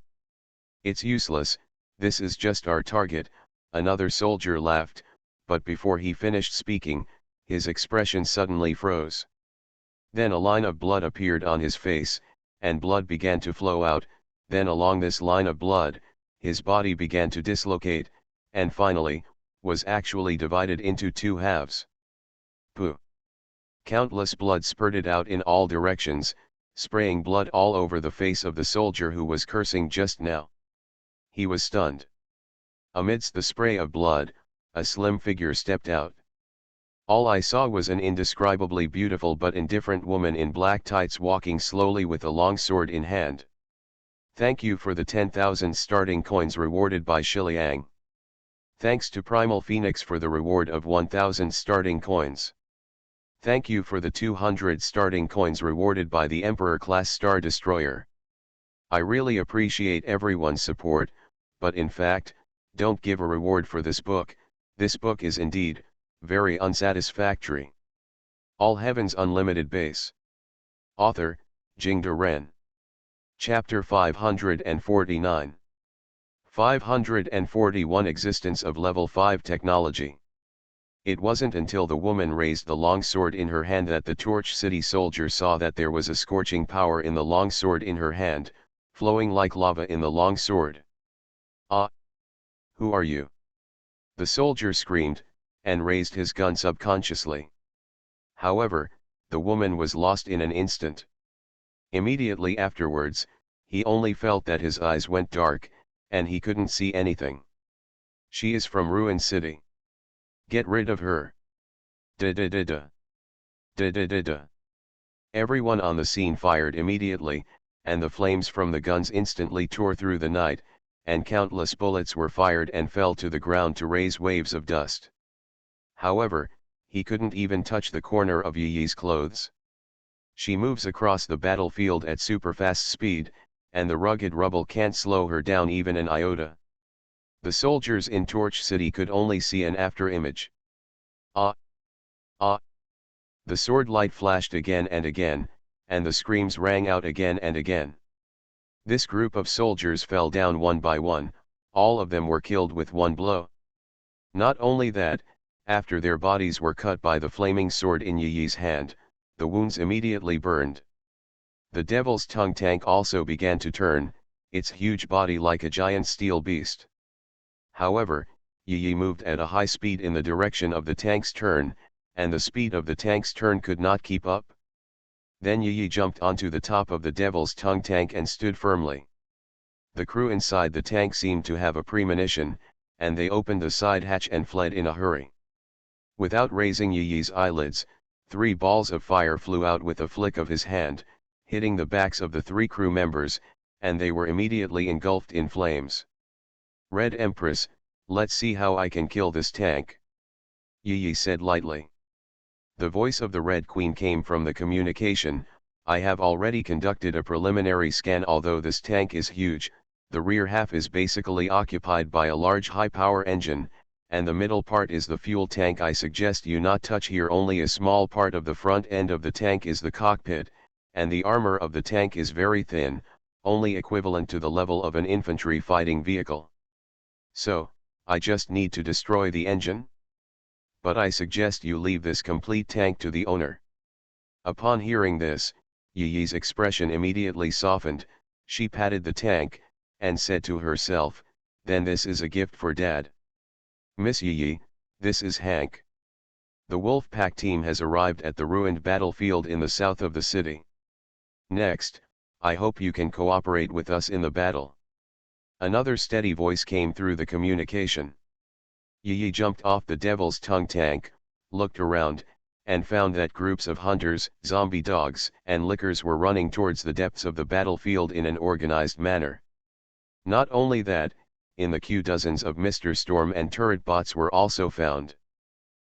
It's useless, this is just our target, another soldier laughed, but before he finished speaking, his expression suddenly froze. Then a line of blood appeared on his face, and blood began to flow out, then along this line of blood, his body began to dislocate, and finally, was actually divided into 2 halves. Pooh! Countless blood spurted out in all directions, spraying blood all over the face of the soldier who was cursing just now. He was stunned. Amidst the spray of blood, a slim figure stepped out. All I saw was an indescribably beautiful but indifferent woman in black tights walking slowly with a long sword in hand. Thank you for the 10,000 starting coins rewarded by Shiliang. Thanks to Primal Phoenix for the reward of 1,000 starting coins. Thank you for the 200 starting coins rewarded by the Emperor-class Star Destroyer. I really appreciate everyone's support, but in fact, don't give a reward for this book is indeed very unsatisfactory. All Heaven's Unlimited Base. Author, Jingde Ren. Chapter 549. 541 Existence of Level 5 Technology. It wasn't until the woman raised the longsword in her hand that the Torch City soldier saw that there was a scorching power in the longsword in her hand, flowing like lava in the longsword. Ah! Who are you? The soldier screamed, and raised his gun subconsciously. However, the woman was lost in an instant. Immediately afterwards, he only felt that his eyes went dark, and he couldn't see anything. She is from Ruin City. Get rid of her. Da-da-da-da. Da-da-da-da. Everyone on the scene fired immediately, and the flames from the guns instantly tore through the night, and countless bullets were fired and fell to the ground to raise waves of dust. However, he couldn't even touch the corner of Yi's clothes. She moves across the battlefield at super-fast speed, and the rugged rubble can't slow her down even an iota. The soldiers in Torch City could only see an after-image. Ah! Ah! The sword light flashed again and again, and the screams rang out again and again. This group of soldiers fell down one by one, all of them were killed with one blow. Not only that, after their bodies were cut by the flaming sword in Yi's hand, the wounds immediately burned. The Devil's Tongue tank also began to turn, its huge body like a giant steel beast. However, Yi moved at a high speed in the direction of the tank's turn, and the speed of the tank's turn could not keep up. Then Yi jumped onto the top of the Devil's Tongue tank and stood firmly. The crew inside the tank seemed to have a premonition, and they opened the side hatch and fled in a hurry. Without raising Yi's eyelids, 3 balls of fire flew out with a flick of his hand, hitting the backs of the 3 crew members, and they were immediately engulfed in flames. Red Empress, let's see how I can kill this tank. Yi said lightly. The voice of the Red Queen came from the communication. I have already conducted a preliminary scan. Although this tank is huge, the rear half is basically occupied by a large high-power engine, and the middle part is the fuel tank. I suggest you not touch here. Only a small part of the front end of the tank is the cockpit, and the armor of the tank is very thin, only equivalent to the level of an infantry fighting vehicle. So, I just need to destroy the engine? But I suggest you leave this complete tank to the owner. Upon hearing this, Yi's expression immediately softened. She patted the tank, and said to herself, then this is a gift for Dad. Miss Yi, this is Hank. The Wolfpack team has arrived at the ruined battlefield in the south of the city. Next, I hope you can cooperate with us in the battle. Another steady voice came through the communication. Yi jumped off the Devil's Tongue tank, looked around, and found that groups of hunters, zombie dogs, and lickers were running towards the depths of the battlefield in an organized manner. Not only that, in the queue dozens of Mr. Storm and turret bots were also found.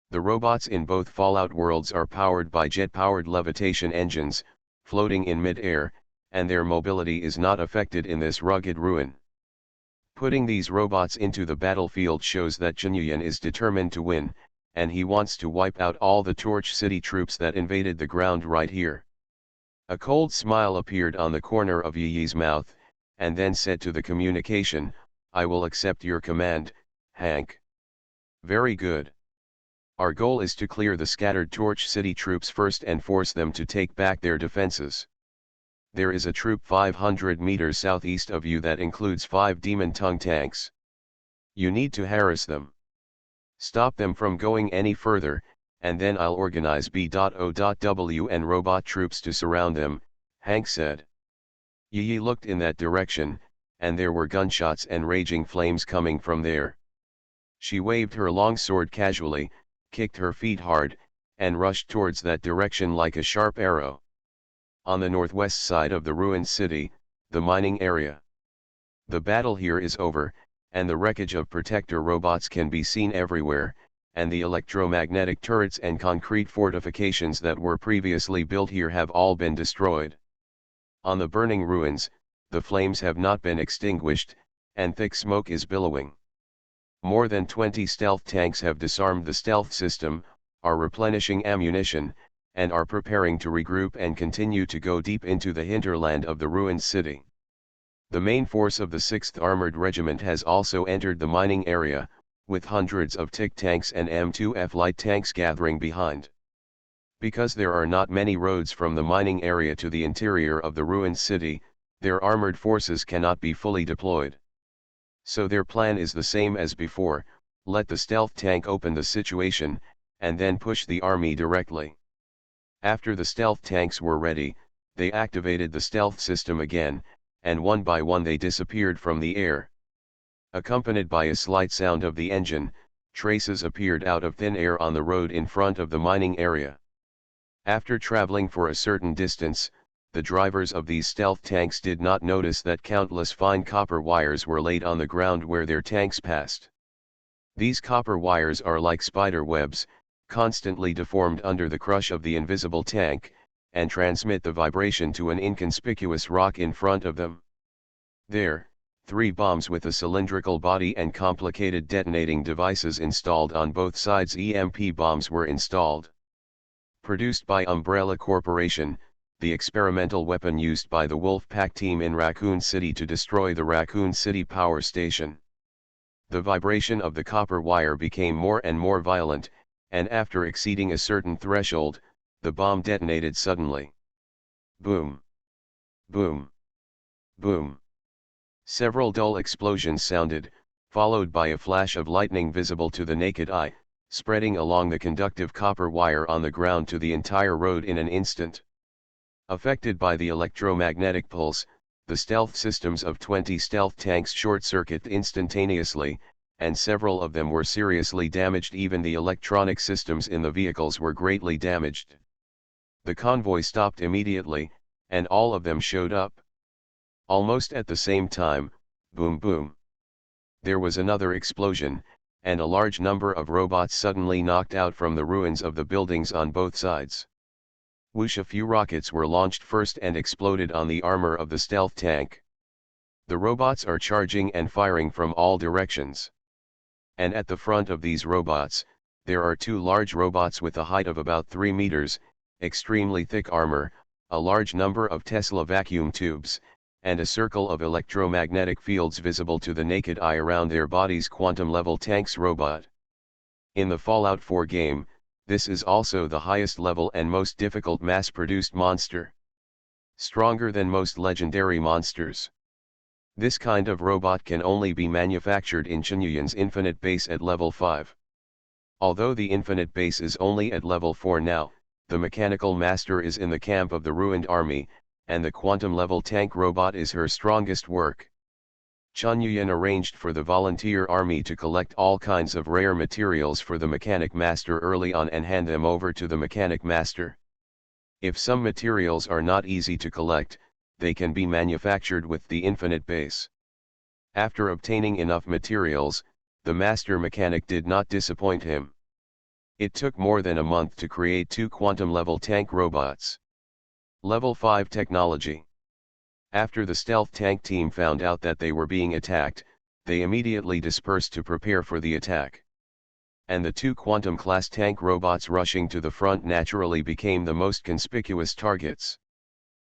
The robots in both Fallout worlds are powered by jet-powered levitation engines, floating in mid-air, and their mobility is not affected in this rugged ruin. Putting these robots into the battlefield shows that Jinyuan is determined to win, and he wants to wipe out all the Torch City troops that invaded the ground right here. A cold smile appeared on the corner of Yi's mouth, and then said to the communication, I will accept your command, Hank. Very good. Our goal is to clear the scattered Torch City troops first and force them to take back their defenses. There is a troop 500 meters southeast of you that includes 5 Demon Tongue tanks. You need to harass them. Stop them from going any further, and then I'll organize B.O.W and robot troops to surround them, Hank said. Yi looked in that direction, and there were gunshots and raging flames coming from there. She waved her long sword casually, kicked her feet hard, and rushed towards that direction like a sharp arrow. On the northwest side of the ruined city, the mining area. The battle here is over, and the wreckage of protector robots can be seen everywhere, and the electromagnetic turrets and concrete fortifications that were previously built here have all been destroyed. On the burning ruins, the flames have not been extinguished, and thick smoke is billowing. More than 20 stealth tanks have disarmed the stealth system, are replenishing ammunition, and are preparing to regroup and continue to go deep into the hinterland of the ruined city. The main force of the 6th Armored Regiment has also entered the mining area, with hundreds of TIC tanks and M2F light tanks gathering behind. Because there are not many roads from the mining area to the interior of the ruined city, their armored forces cannot be fully deployed. So their plan is the same as before: let the stealth tank open the situation, and then push the army directly. After the stealth tanks were ready, they activated the stealth system again, and one by one they disappeared from the air. Accompanied by a slight sound of the engine, traces appeared out of thin air on the road in front of the mining area. After traveling for a certain distance, the drivers of these stealth tanks did not notice that countless fine copper wires were laid on the ground where their tanks passed. These copper wires are like spider webs, constantly deformed under the crush of the invisible tank, and transmit the vibration to an inconspicuous rock in front of them. There, 3 bombs with a cylindrical body and complicated detonating devices installed on both sides. EMP bombs were installed. Produced by Umbrella Corporation, the experimental weapon used by the Wolfpack team in Raccoon City to destroy the Raccoon City power station. The vibration of the copper wire became more and more violent, and after exceeding a certain threshold, the bomb detonated suddenly. Boom! Boom! Boom! Several dull explosions sounded, followed by a flash of lightning visible to the naked eye, spreading along the conductive copper wire on the ground to the entire road in an instant. Affected by the electromagnetic pulse, the stealth systems of 20 stealth tanks short-circuited instantaneously, and several of them were seriously damaged. Even the electronic systems in the vehicles were greatly damaged. The convoy stopped immediately, and all of them showed up. Almost at the same time, boom boom. There was another explosion, and a large number of robots suddenly knocked out from the ruins of the buildings on both sides. Whoosh! A few rockets were launched first and exploded on the armor of the stealth tank. The robots are charging and firing from all directions. And at the front of these robots, there are 2 large robots with a height of about 3 meters, extremely thick armor, a large number of Tesla vacuum tubes, and a circle of electromagnetic fields visible to the naked eye around their bodies. Quantum-level tanks robot. In the Fallout 4 game, this is also the highest level and most difficult mass-produced monster. Stronger than most legendary monsters. This kind of robot can only be manufactured in Chunyuan's Infinite Base at level 5. Although the Infinite Base is only at level 4 now, the Mechanical Master is in the camp of the ruined army, and the quantum-level tank robot is her strongest work. Chunyuan arranged for the volunteer army to collect all kinds of rare materials for the Mechanic Master early on and hand them over to the Mechanic Master. If some materials are not easy to collect, they can be manufactured with the Infinite Base. After obtaining enough materials, the Master Mechanic did not disappoint him. It took more than a month to create 2 quantum-level tank robots. Level 5 technology. After the stealth tank team found out that they were being attacked, they immediately dispersed to prepare for the attack. And the 2 quantum-class tank robots rushing to the front naturally became the most conspicuous targets.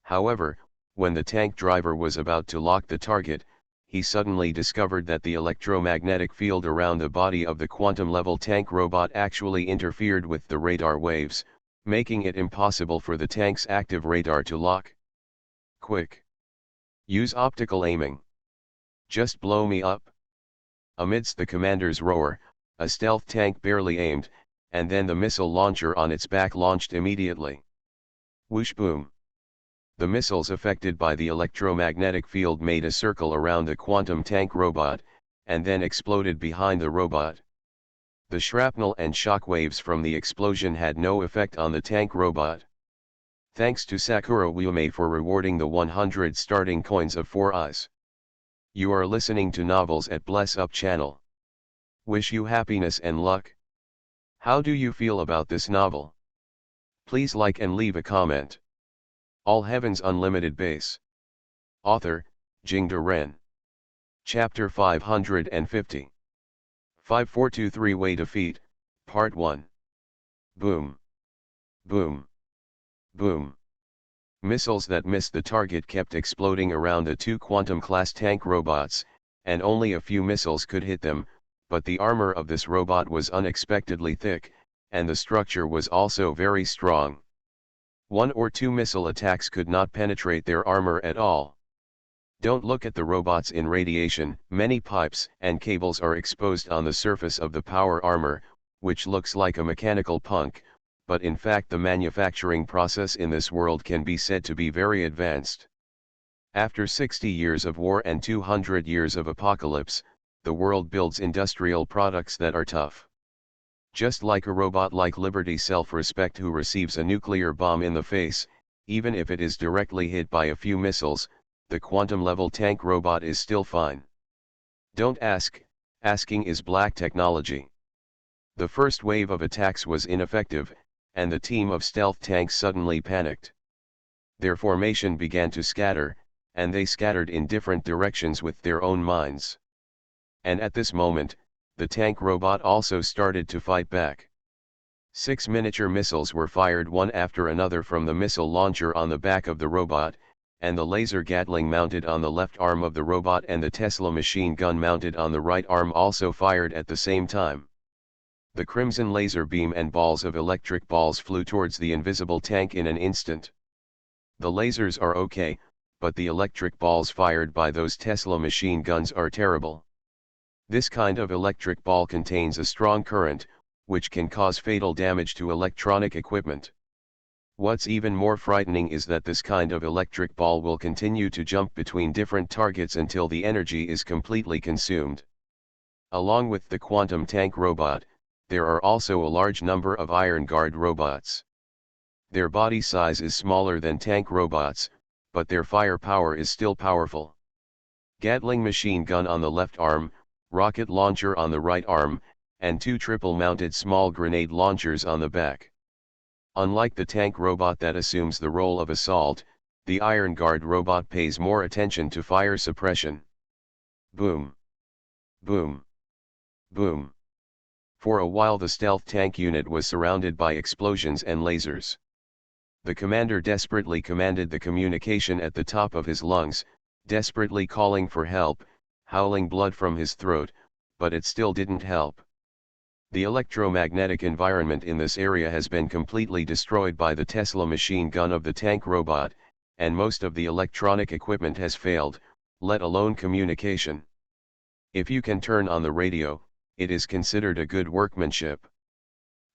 However, when the tank driver was about to lock the target, he suddenly discovered that the electromagnetic field around the body of the quantum-level tank robot actually interfered with the radar waves, making it impossible for the tank's active radar to lock. Quick! Use optical aiming. Just blow me up. Amidst the commander's roar, a stealth tank barely aimed, and then the missile launcher on its back launched immediately. Whoosh boom! The missiles affected by the electromagnetic field made a circle around the quantum tank robot, and then exploded behind the robot. The shrapnel and shock waves from the explosion had no effect on the tank robot. Thanks to Sakura Wume for rewarding the 100 starting coins of 4 eyes. You are listening to Novels at Bless Up channel. Wish you happiness and luck. How do you feel about this novel? Please like and leave a comment. All Heavens Unlimited Base. Author, Jingde Ren. Chapter 550. 5423 Way Defeat, Part 1. Boom. Boom. Boom. Missiles that missed the target kept exploding around the 2 quantum-class tank robots, and only a few missiles could hit them, but the armor of this robot was unexpectedly thick, and the structure was also very strong. 1 or 2 missile attacks could not penetrate their armor at all. Don't look at the robots in radiation. Many pipes and cables are exposed on the surface of the power armor, which looks like a mechanical punk, but in fact the manufacturing process in this world can be said to be very advanced. After 60 years of war and 200 years of apocalypse, the world builds industrial products that are tough. Just like a robot like Liberty Self-Respect who receives a nuclear bomb in the face, even if it is directly hit by a few missiles, the quantum-level tank robot is still fine. Don't ask, asking is black technology. The first wave of attacks was ineffective, and the team of stealth tanks suddenly panicked. Their formation began to scatter, and they scattered in different directions with their own minds. And at this moment, the tank robot also started to fight back. 6 miniature missiles were fired one after another from the missile launcher on the back of the robot, and the laser Gatling mounted on the left arm of the robot and the Tesla machine gun mounted on the right arm also fired at the same time. The crimson laser beam and balls of electric balls flew towards the invisible tank in an instant. The lasers are okay, but the electric balls fired by those Tesla machine guns are terrible. This kind of electric ball contains a strong current, which can cause fatal damage to electronic equipment. What's even more frightening is that this kind of electric ball will continue to jump between different targets until the energy is completely consumed. Along with the quantum tank robot, there are also a large number of Iron Guard robots. Their body size is smaller than tank robots, but their firepower is still powerful. Gatling machine gun on the left arm, rocket launcher on the right arm, and 2 triple-mounted small grenade launchers on the back. Unlike the tank robot that assumes the role of assault, the Iron Guard robot pays more attention to fire suppression. Boom. Boom. Boom. For a while the stealth tank unit was surrounded by explosions and lasers. The commander desperately commanded the communication at the top of his lungs, desperately calling for help, howling blood from his throat, but it still didn't help. The electromagnetic environment in this area has been completely destroyed by the Tesla machine gun of the tank robot, and most of the electronic equipment has failed, let alone communication. If you can turn on the radio, it is considered a good workmanship.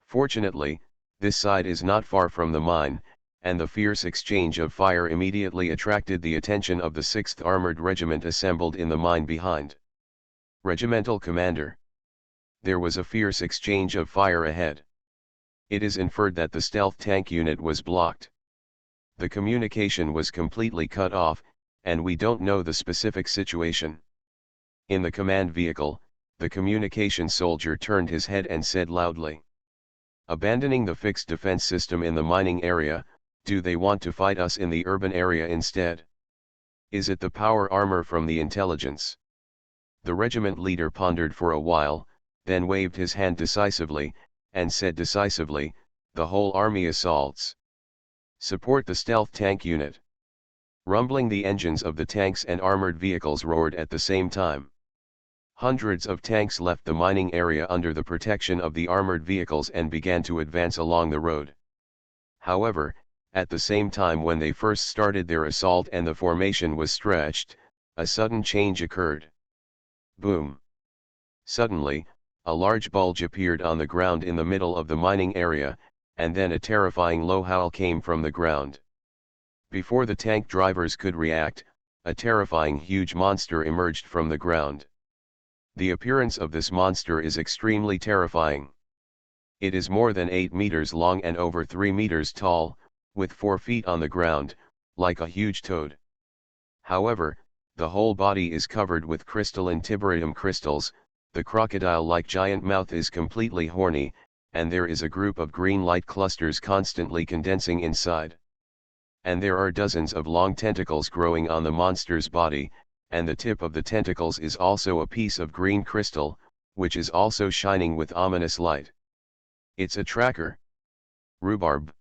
Fortunately, this side is not far from the mine, and the fierce exchange of fire immediately attracted the attention of the 6th Armored Regiment assembled in the mine behind. Regimental Commander. There was a fierce exchange of fire ahead. It is inferred that the stealth tank unit was blocked. The communication was completely cut off, and we don't know the specific situation. In the command vehicle, the communication soldier turned his head and said loudly, "Abandoning the fixed defense system in the mining area, do they want to fight us in the urban area instead? Is it the power armor from the intelligence?" The regiment leader pondered for a while, then waved his hand decisively, and said decisively, "The whole army assaults. Support the stealth tank unit." Rumbling the engines of the tanks and armored vehicles roared at the same time. Hundreds of tanks left the mining area under the protection of the armored vehicles and began to advance along the road. However, at the same time when they first started their assault and the formation was stretched, a sudden change occurred. Boom. Suddenly, a large bulge appeared on the ground in the middle of the mining area, and then a terrifying low howl came from the ground. Before the tank drivers could react, a terrifying huge monster emerged from the ground. The appearance of this monster is extremely terrifying. It is more than 8 meters long and over 3 meters tall, with 4 feet on the ground, like a huge toad. However, the whole body is covered with crystalline tiberium crystals, the crocodile-like giant mouth is completely horny, and there is a group of green light clusters constantly condensing inside. And there are dozens of long tentacles growing on the monster's body, and the tip of the tentacles is also a piece of green crystal, which is also shining with ominous light. It's a tracker. Rhubarb.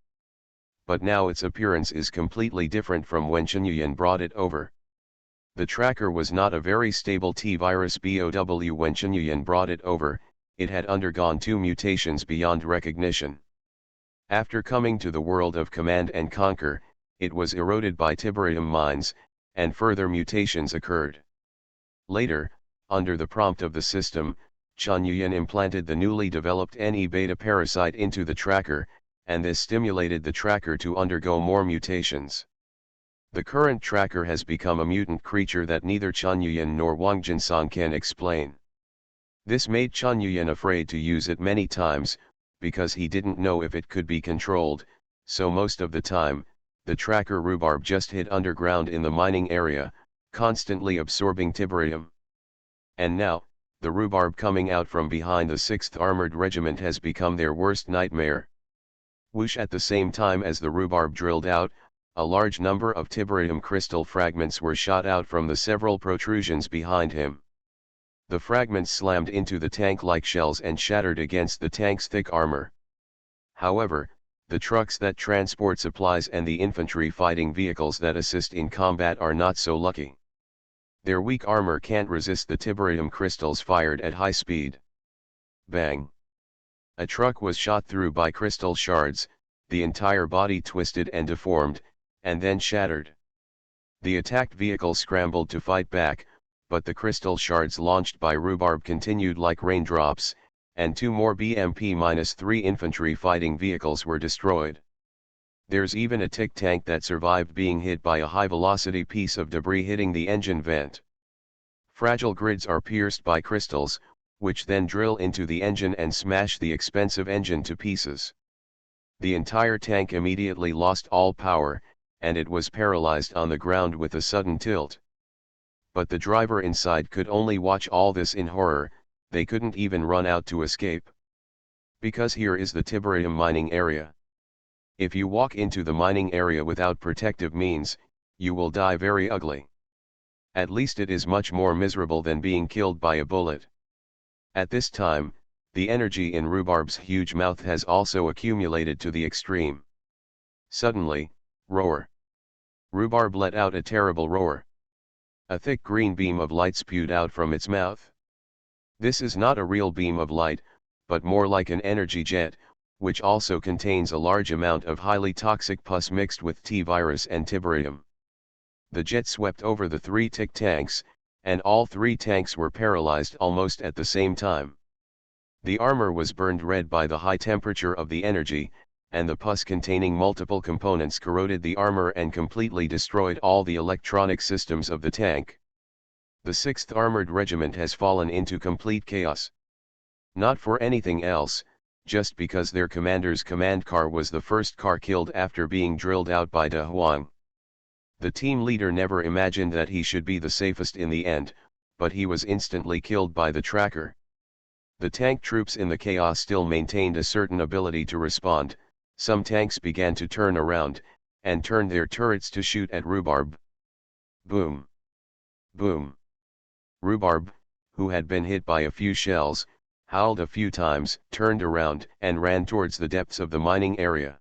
But now its appearance is completely different from when Chen brought it over. The tracker was not a very stable T-virus BOW when Chen brought it over, it had undergone 2 mutations beyond recognition. After coming to the world of Command and Conquer, it was eroded by tiberium mines, and further mutations occurred. Later, under the prompt of the system, Chen implanted the newly developed Ne-beta parasite into the tracker, and this stimulated the tracker to undergo more mutations. The current tracker has become a mutant creature that neither Chen nor Wang Jinsong can explain. This made Chen afraid to use it many times, because he didn't know if it could be controlled, so most of the time, the tracker Rhubarb just hid underground in the mining area, constantly absorbing tiberium. And now, the Rhubarb coming out from behind the 6th Armored Regiment has become their worst nightmare. Whoosh! At the same time as the Rhubarb drilled out, a large number of tiberium crystal fragments were shot out from the several protrusions behind him. The fragments slammed into the tank like shells and shattered against the tank's thick armor. However, the trucks that transport supplies and the infantry fighting vehicles that assist in combat are not so lucky. Their weak armor can't resist the tiberium crystals fired at high speed. Bang! A truck was shot through by crystal shards, the entire body twisted and deformed, and then shattered. The attacked vehicle scrambled to fight back, but the crystal shards launched by Rhubarb continued like raindrops, and 2 more BMP-3 infantry fighting vehicles were destroyed. There's even a tick tank that survived being hit by a high-velocity piece of debris hitting the engine vent. Fragile grids are pierced by crystals, which then drill into the engine and smash the expensive engine to pieces. The entire tank immediately lost all power, and it was paralyzed on the ground with a sudden tilt. But the driver inside could only watch all this in horror, they couldn't even run out to escape. Because here is the tiberium mining area. If you walk into the mining area without protective means, you will die very ugly. At least it is much more miserable than being killed by a bullet. At this time, the energy in Rhubarb's huge mouth has also accumulated to the extreme. Suddenly, roar! Rhubarb let out a terrible roar. A thick green beam of light spewed out from its mouth. This is not a real beam of light, but more like an energy jet, which also contains a large amount of highly toxic pus mixed with T-virus and tiberium. The jet swept over the 3 tick tanks, and all 3 tanks were paralyzed almost at the same time. The armor was burned red by the high temperature of the energy, and the pus containing multiple components corroded the armor and completely destroyed all the electronic systems of the tank. The 6th Armored Regiment has fallen into complete chaos. Not for anything else, just because their commander's command car was the first car killed after being drilled out by De Huang. The team leader never imagined that he should be the safest in the end, but he was instantly killed by the tracker. The tank troops in the chaos still maintained a certain ability to respond. Some tanks began to turn around, and turned their turrets to shoot at Rhubarb. Boom! Boom! Rhubarb, who had been hit by a few shells, howled a few times, turned around, and ran towards the depths of the mining area.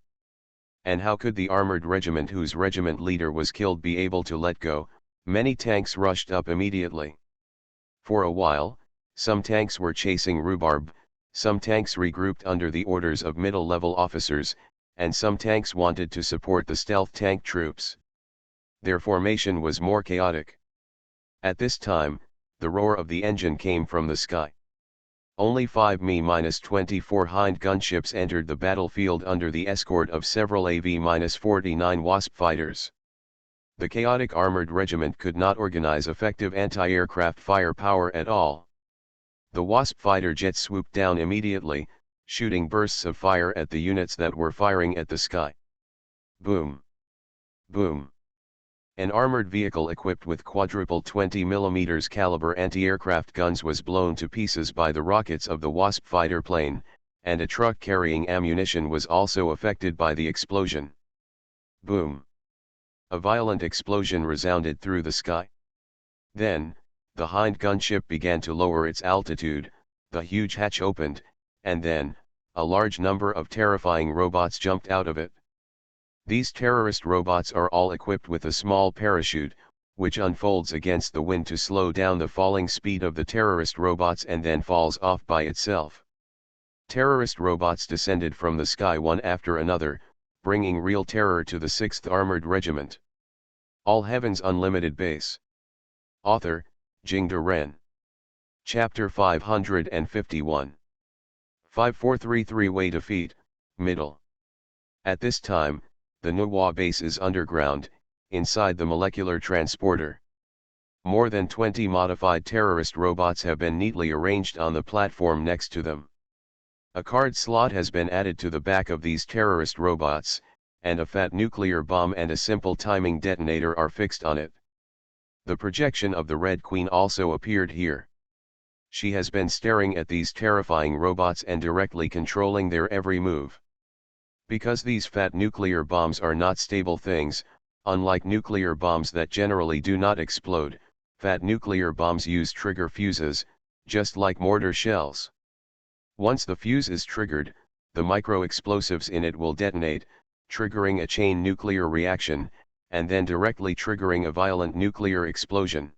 And how could the armored regiment whose regiment leader was killed be able to let go? Many tanks rushed up immediately. For a while, some tanks were chasing Rhubarb, some tanks regrouped under the orders of middle-level officers, and some tanks wanted to support the stealth tank troops. Their formation was more chaotic. At this time, the roar of the engine came from the sky. Only 5 Mi-24 Hind gunships entered the battlefield under the escort of several AV-49 Wasp fighters. The chaotic armored regiment could not organize effective anti-aircraft firepower at all. The Wasp fighter jets swooped down immediately, shooting bursts of fire at the units that were firing at the sky. Boom! Boom! An armored vehicle equipped with quadruple 20mm caliber anti-aircraft guns was blown to pieces by the rockets of the Wasp fighter plane, and a truck carrying ammunition was also affected by the explosion. Boom! A violent explosion resounded through the sky. Then, the hind gunship began to lower its altitude, the huge hatch opened, and then, a large number of terrifying robots jumped out of it. These terrorist robots are all equipped with a small parachute, which unfolds against the wind to slow down the falling speed of the terrorist robots and then falls off by itself. Terrorist robots descended from the sky one after another, bringing real terror to the 6th Armored Regiment. All Heaven's Unlimited Base. Author, Jingde Ren. Chapter 551. 5433 Way Defeat, Middle. At this time, the Nuwa base is underground, inside the molecular transporter. More than 20 modified terrorist robots have been neatly arranged on the platform next to them. A card slot has been added to the back of these terrorist robots, and a fat nuclear bomb and a simple timing detonator are fixed on it. The projection of the Red Queen also appeared here. She has been staring at these terrifying robots and directly controlling their every move. Because these fat nuclear bombs are not stable things, unlike nuclear bombs that generally do not explode, fat nuclear bombs use trigger fuses, just like mortar shells. Once the fuse is triggered, the micro-explosives in it will detonate, triggering a chain nuclear reaction, and then directly triggering a violent nuclear explosion.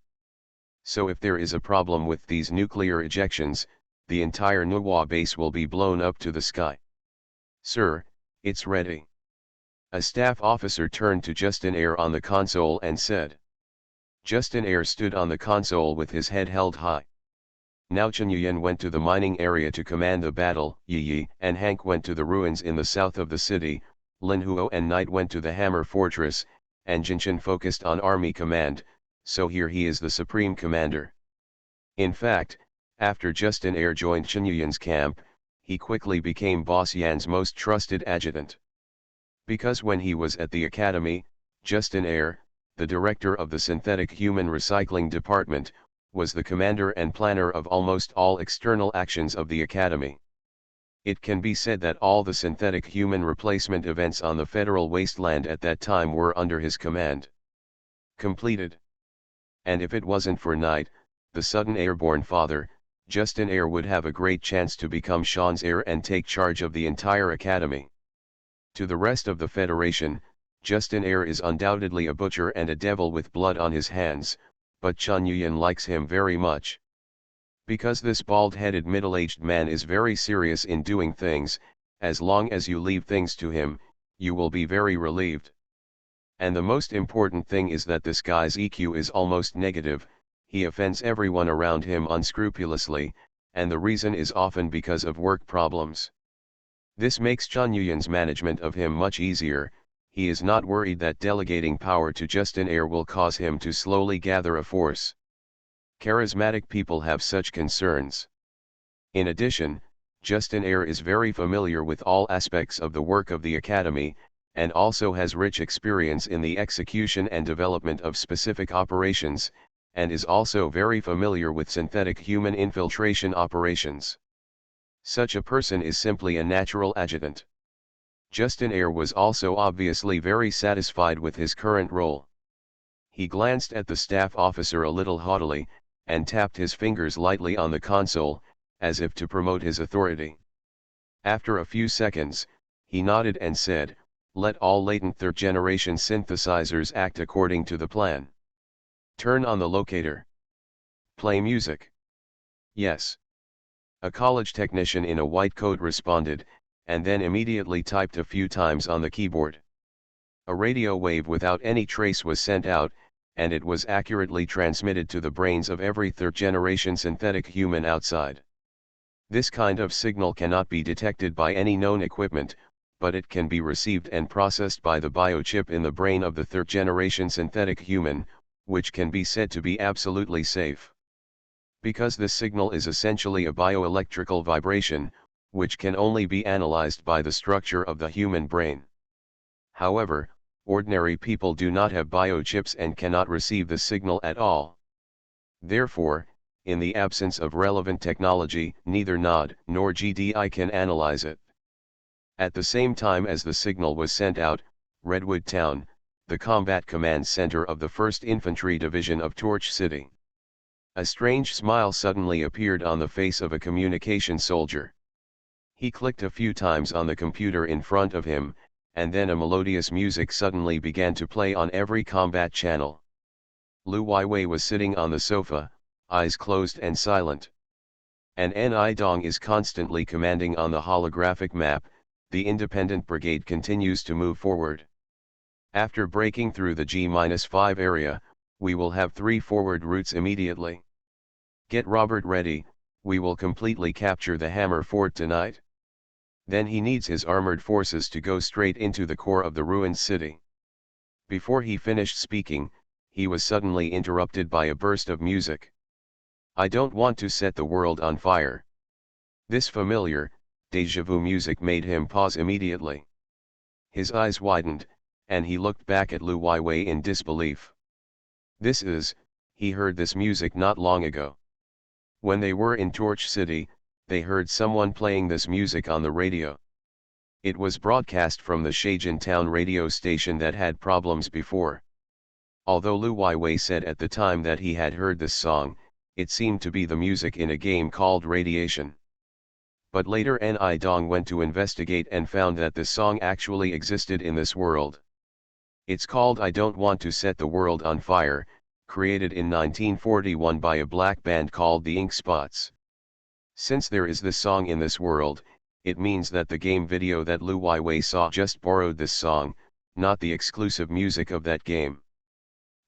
So if there is a problem with these nuclear ejections, the entire Nuwa base will be blown up to the sky. Sir, it's ready. A staff officer turned to Justin Eyre on the console and said. Justin Eyre stood on the console with his head held high. Now Chen Yuyan went to the mining area to command the battle, Yi and Hank went to the ruins in the south of the city, Lin Huo and Knight went to the Hammer Fortress, and Jinshin focused on army command, so here he is the supreme commander. In fact, after Justin Eyre joined Chen Yuyan's camp, he quickly became Boss Yan's most trusted adjutant. Because when he was at the academy, Justin Eyre, the director of the Synthetic Human Recycling Department, was the commander and planner of almost all external actions of the academy. It can be said that all the synthetic human replacement events on the federal wasteland at that time were under his command. Completed. And if it wasn't for Knight, the sudden airborne father, Justin Eyre would have a great chance to become Sean's heir and take charge of the entire academy. To the rest of the Federation, Justin Eyre is undoubtedly a butcher and a devil with blood on his hands, but Chen Yuyan likes him very much. Because this bald-headed middle-aged man is very serious in doing things, as long as you leave things to him, you will be very relieved. And the most important thing is that this guy's EQ is almost negative, he offends everyone around him unscrupulously, and the reason is often because of work problems. This makes Chen Yuyan's management of him much easier. He is not worried that delegating power to Justin Eyre will cause him to slowly gather a force. Charismatic people have such concerns. In addition, Justin Eyre is very familiar with all aspects of the work of the Academy, and also has rich experience in the execution and development of specific operations, and is also very familiar with synthetic human infiltration operations. Such a person is simply a natural adjutant. Justin Eyre was also obviously very satisfied with his current role. He glanced at the staff officer a little haughtily, and tapped his fingers lightly on the console, as if to promote his authority. After a few seconds, he nodded and said, "Let all latent third-generation synthesizers act according to the plan. Turn on the locator. Play music." "Yes." A college technician in a white coat responded, and then immediately typed a few times on the keyboard. A radio wave without any trace was sent out, and it was accurately transmitted to the brains of every third-generation synthetic human outside. This kind of signal cannot be detected by any known equipment, but it can be received and processed by the biochip in the brain of the third-generation synthetic human, which can be said to be absolutely safe. Because this signal is essentially a bioelectrical vibration, which can only be analyzed by the structure of the human brain. However, ordinary people do not have biochips and cannot receive the signal at all. Therefore, in the absence of relevant technology, neither NOD nor GDI can analyze it. At the same time as the signal was sent out, Redwood Town, the combat command center of the 1st Infantry Division of Torch City. A strange smile suddenly appeared on the face of a communication soldier. He clicked a few times on the computer in front of him, and then a melodious music suddenly began to play on every combat channel. Lu Weiwei was sitting on the sofa, eyes closed and silent. And Ni Dong is constantly commanding on the holographic map. The independent brigade continues to move forward. After breaking through the G-5 area, we will have 3 forward routes immediately. Get Robert ready, we will completely capture the Hammer Fort tonight. Then he needs his armored forces to go straight into the core of the ruined city. Before he finished speaking, he was suddenly interrupted by a burst of music. I don't want to set the world on fire. This familiar, déjà vu music made him pause immediately. His eyes widened, and he looked back at Lu Weiwei in disbelief. He heard this music not long ago. When they were in Torch City, they heard someone playing this music on the radio. It was broadcast from the Shajin town radio station that had problems before. Although Lu Weiwei said at the time that he had heard this song, it seemed to be the music in a game called Radiation. But later Ni Dong went to investigate and found that this song actually existed in this world. It's called I Don't Want to Set the World on Fire, created in 1941 by a black band called the Ink Spots. Since there is this song in this world, it means that the game video that Lu Weiwei saw just borrowed this song, not the exclusive music of that game.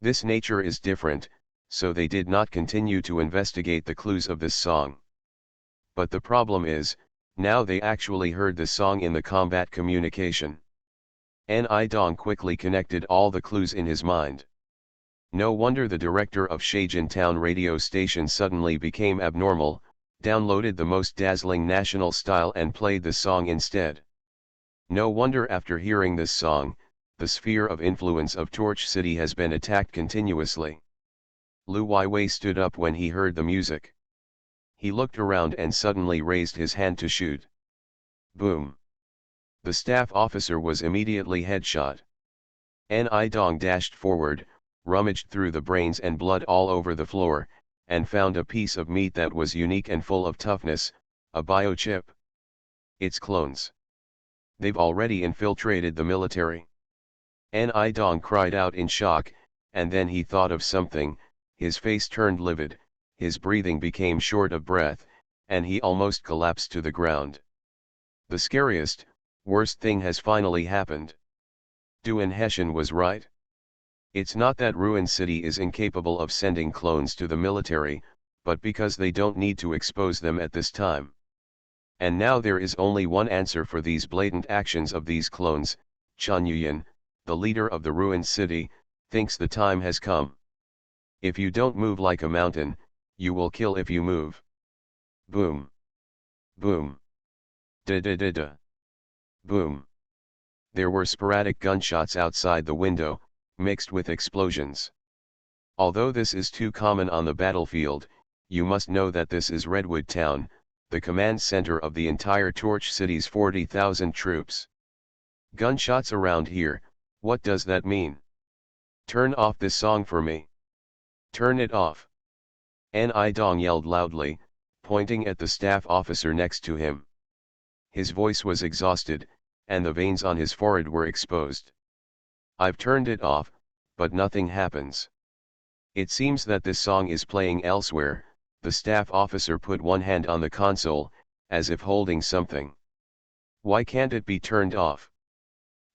This nature is different, so they did not continue to investigate the clues of this song. But the problem is, now they actually heard this song in the combat communication. Ni Dong quickly connected all the clues in his mind. No wonder the director of Shajin town radio station suddenly became abnormal, downloaded the most dazzling national style and played the song instead. No wonder after hearing this song, the sphere of influence of Torch City has been attacked continuously. Lu Weiwei stood up when he heard the music. He looked around and suddenly raised his hand to shoot. Boom! The staff officer was immediately headshot. Ni Dong dashed forward, rummaged through the brains and blood all over the floor, and found a piece of meat that was unique and full of toughness, a biochip. It's clones. They've already infiltrated the military. Ni Dong cried out in shock, and then he thought of something, his face turned livid, his breathing became short of breath, and he almost collapsed to the ground. The scariest, worst thing has finally happened. Duan Hessian was right. It's not that ruined city is incapable of sending clones to the military, but because they don't need to expose them at this time. And now there is only one answer for these blatant actions of these clones. Chen Yuyan, the leader of the ruined city, thinks the time has come. If you don't move like a mountain, you will kill if you move. Boom. Boom. Da-da-da-da. Boom. There were sporadic gunshots outside the window, mixed with explosions. Although this is too common on the battlefield, you must know that this is Redwood Town, the command center of the entire Torch City's 40,000 troops. Gunshots around here, what does that mean? Turn off this song for me. Turn it off. Ni Dong yelled loudly, pointing at the staff officer next to him. His voice was exhausted, and the veins on his forehead were exposed. I've turned it off, but nothing happens. It seems that this song is playing elsewhere. The staff officer put one hand on the console, as if holding something. Why can't it be turned off?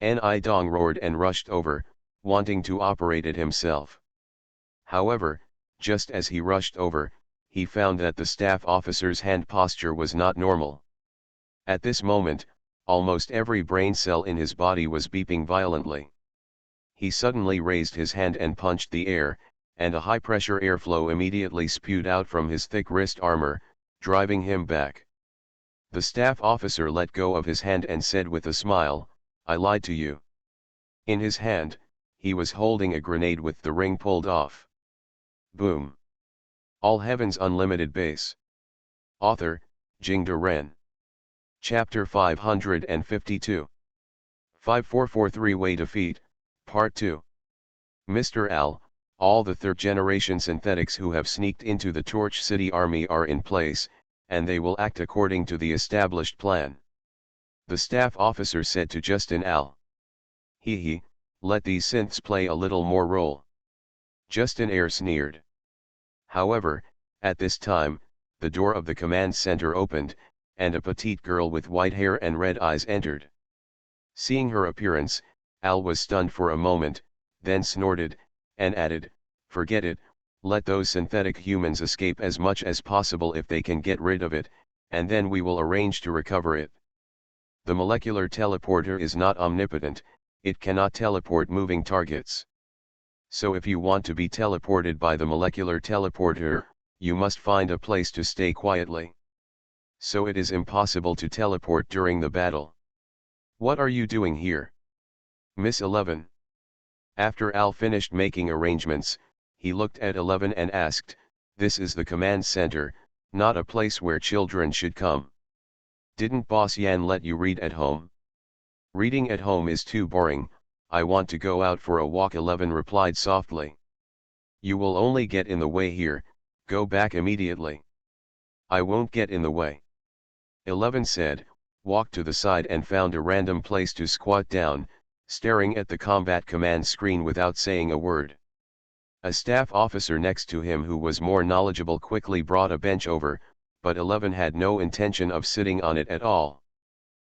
Ni Dong roared and rushed over, wanting to operate it himself. However, just as he rushed over, he found that the staff officer's hand posture was not normal. At this moment, Almost every brain cell in his body was beeping violently. He suddenly raised his hand and punched the air, and a high-pressure airflow immediately spewed out from his thick wrist armor, driving him back. The staff officer let go of his hand and said with a smile, "I lied to you." In his hand, he was holding a grenade with the ring pulled off. Boom! All Heavens Unlimited Base. Author, Jingde Ren. Chapter 552. 5443-Way Defeat, Part 2. Mr. Al, all the third-generation synthetics who have sneaked into the Torch City army are in place, and they will act according to the established plan. The staff officer said to Justin Al. He, let these synths play a little more role. Justin Air sneered. However, at this time, the door of the command center opened, and a petite girl with white hair and red eyes entered. Seeing her appearance, Al was stunned for a moment, then snorted, and added, "Forget it, let those synthetic humans escape as much as possible if they can get rid of it, and then we will arrange to recover it." The molecular teleporter is not omnipotent, it cannot teleport moving targets. So if you want to be teleported by the molecular teleporter, you must find a place to stay quietly. So it is impossible to teleport during the battle. What are you doing here? Miss 11. After Al finished making arrangements, he looked at 11 and asked, "This is the command center, not a place where children should come. Didn't Boss Yan let you read at home?" "Reading at home is too boring, I want to go out for a walk," 11 replied softly. "You will only get in the way here, go back immediately." "I won't get in the way," 11 said, walked to the side and found a random place to squat down, staring at the combat command screen without saying a word. A staff officer next to him who was more knowledgeable quickly brought a bench over, but 11 had no intention of sitting on it at all.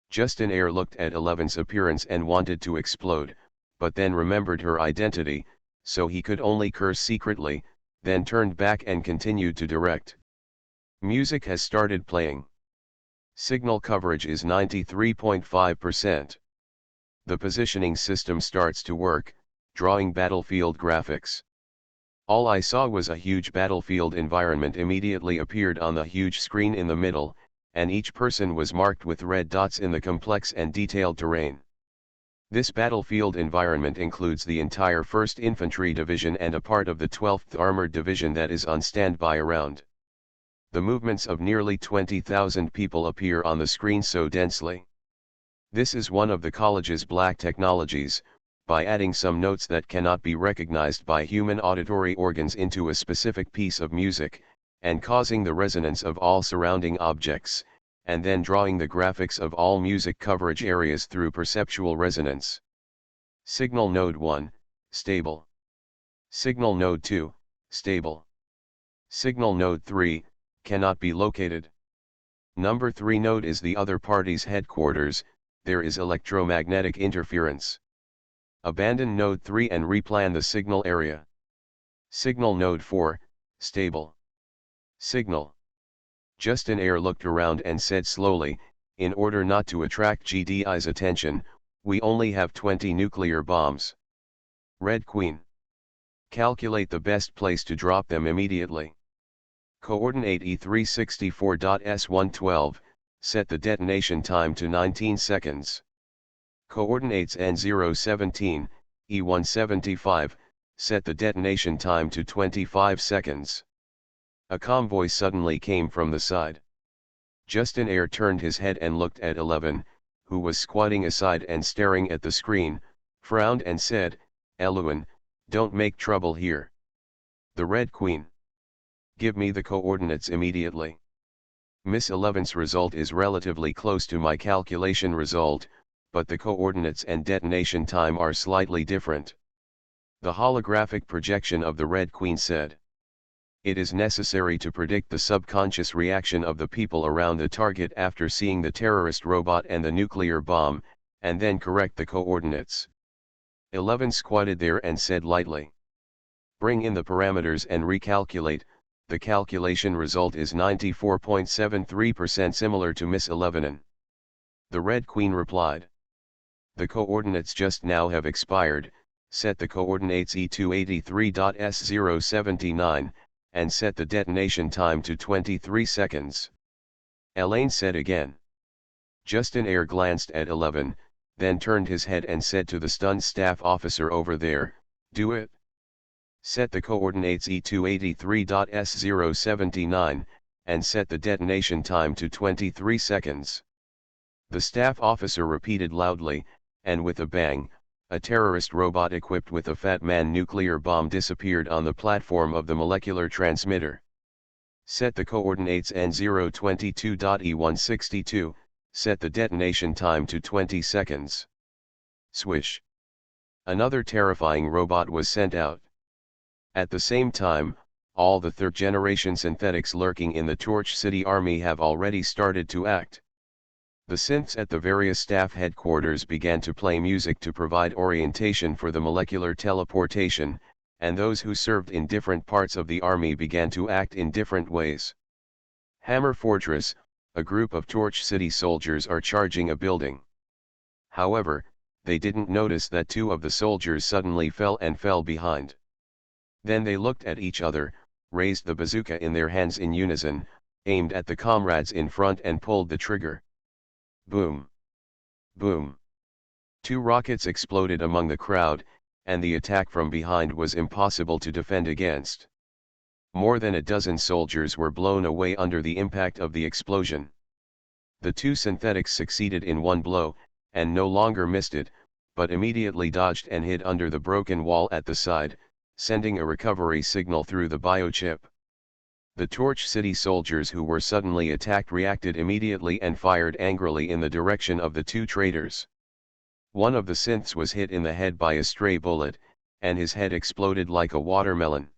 Justin Air looked at 11's appearance and wanted to explode, but then remembered her identity, so he could only curse secretly, then turned back and continued to direct. Music has started playing. Signal coverage is 93.5%. The positioning system starts to work, drawing battlefield graphics. All I saw was a huge battlefield environment immediately appeared on the huge screen in the middle, and each person was marked with red dots in the complex and detailed terrain. This battlefield environment includes the entire 1st Infantry Division and a part of the 12th Armored Division that is on standby around. The movements of nearly 20,000 people appear on the screen so densely. This is one of the college's black technologies, by adding some notes that cannot be recognized by human auditory organs into a specific piece of music, and causing the resonance of all surrounding objects, and then drawing the graphics of all music coverage areas through perceptual resonance. Signal node 1, stable. Signal node 2, stable. Signal node 3, cannot be located. Number 3 node is the other party's headquarters, there is electromagnetic interference. Abandon node 3 and replan the signal area. Signal node 4, stable. Signal. Justin Air looked around and said slowly, "In order not to attract GDI's attention, we only have 20 nuclear bombs. Red Queen. Calculate the best place to drop them immediately. Coordinate E364.S112, set the detonation time to 19 seconds. Coordinates N017, E175, set the detonation time to 25 seconds. A convoy suddenly came from the side. Justin Air turned his head and looked at 11, who was squatting aside and staring at the screen, frowned and said, "Eluan, don't make trouble here. The Red Queen. Give me the coordinates immediately. Miss 11's result is relatively close to my calculation result, but the coordinates and detonation time are slightly different." The holographic projection of the Red Queen said. "It is necessary to predict the subconscious reaction of the people around the target after seeing the terrorist robot and the nuclear bomb, and then correct the coordinates." 11 squatted there and said lightly, "Bring in the parameters and recalculate." The calculation result is 94.73% similar to Miss 11. The Red Queen replied. The coordinates just now have expired. Set the coordinates E283.S079, and set the detonation time to 23 seconds. Elaine said again. Justin Air glanced at 11, then turned his head and said to the stunned staff officer over there, "Do it. Set the coordinates E283.S079, and set the detonation time to 23 seconds. The staff officer repeated loudly, and with a bang, a terrorist robot equipped with a Fat Man nuclear bomb disappeared on the platform of the molecular transmitter. Set the coordinates N022.E162, set the detonation time to 20 seconds. Swish. Another terrifying robot was sent out. At the same time, all the third-generation synthetics lurking in the Torch City army have already started to act. The synths at the various staff headquarters began to play music to provide orientation for the molecular teleportation, and those who served in different parts of the army began to act in different ways. Hammer Fortress, a group of Torch City soldiers are charging a building. However, they didn't notice that two of the soldiers suddenly fell behind. Then they looked at each other, raised the bazooka in their hands in unison, aimed at the comrades in front and pulled the trigger. Boom! Boom! Two rockets exploded among the crowd, and the attack from behind was impossible to defend against. More than a dozen soldiers were blown away under the impact of the explosion. The two synthetics succeeded in one blow, and no longer missed it, but immediately dodged and hid under the broken wall at the side, sending a recovery signal through the biochip. The Torch City soldiers who were suddenly attacked reacted immediately and fired angrily in the direction of the two traitors. One of the synths was hit in the head by a stray bullet, and his head exploded like a watermelon.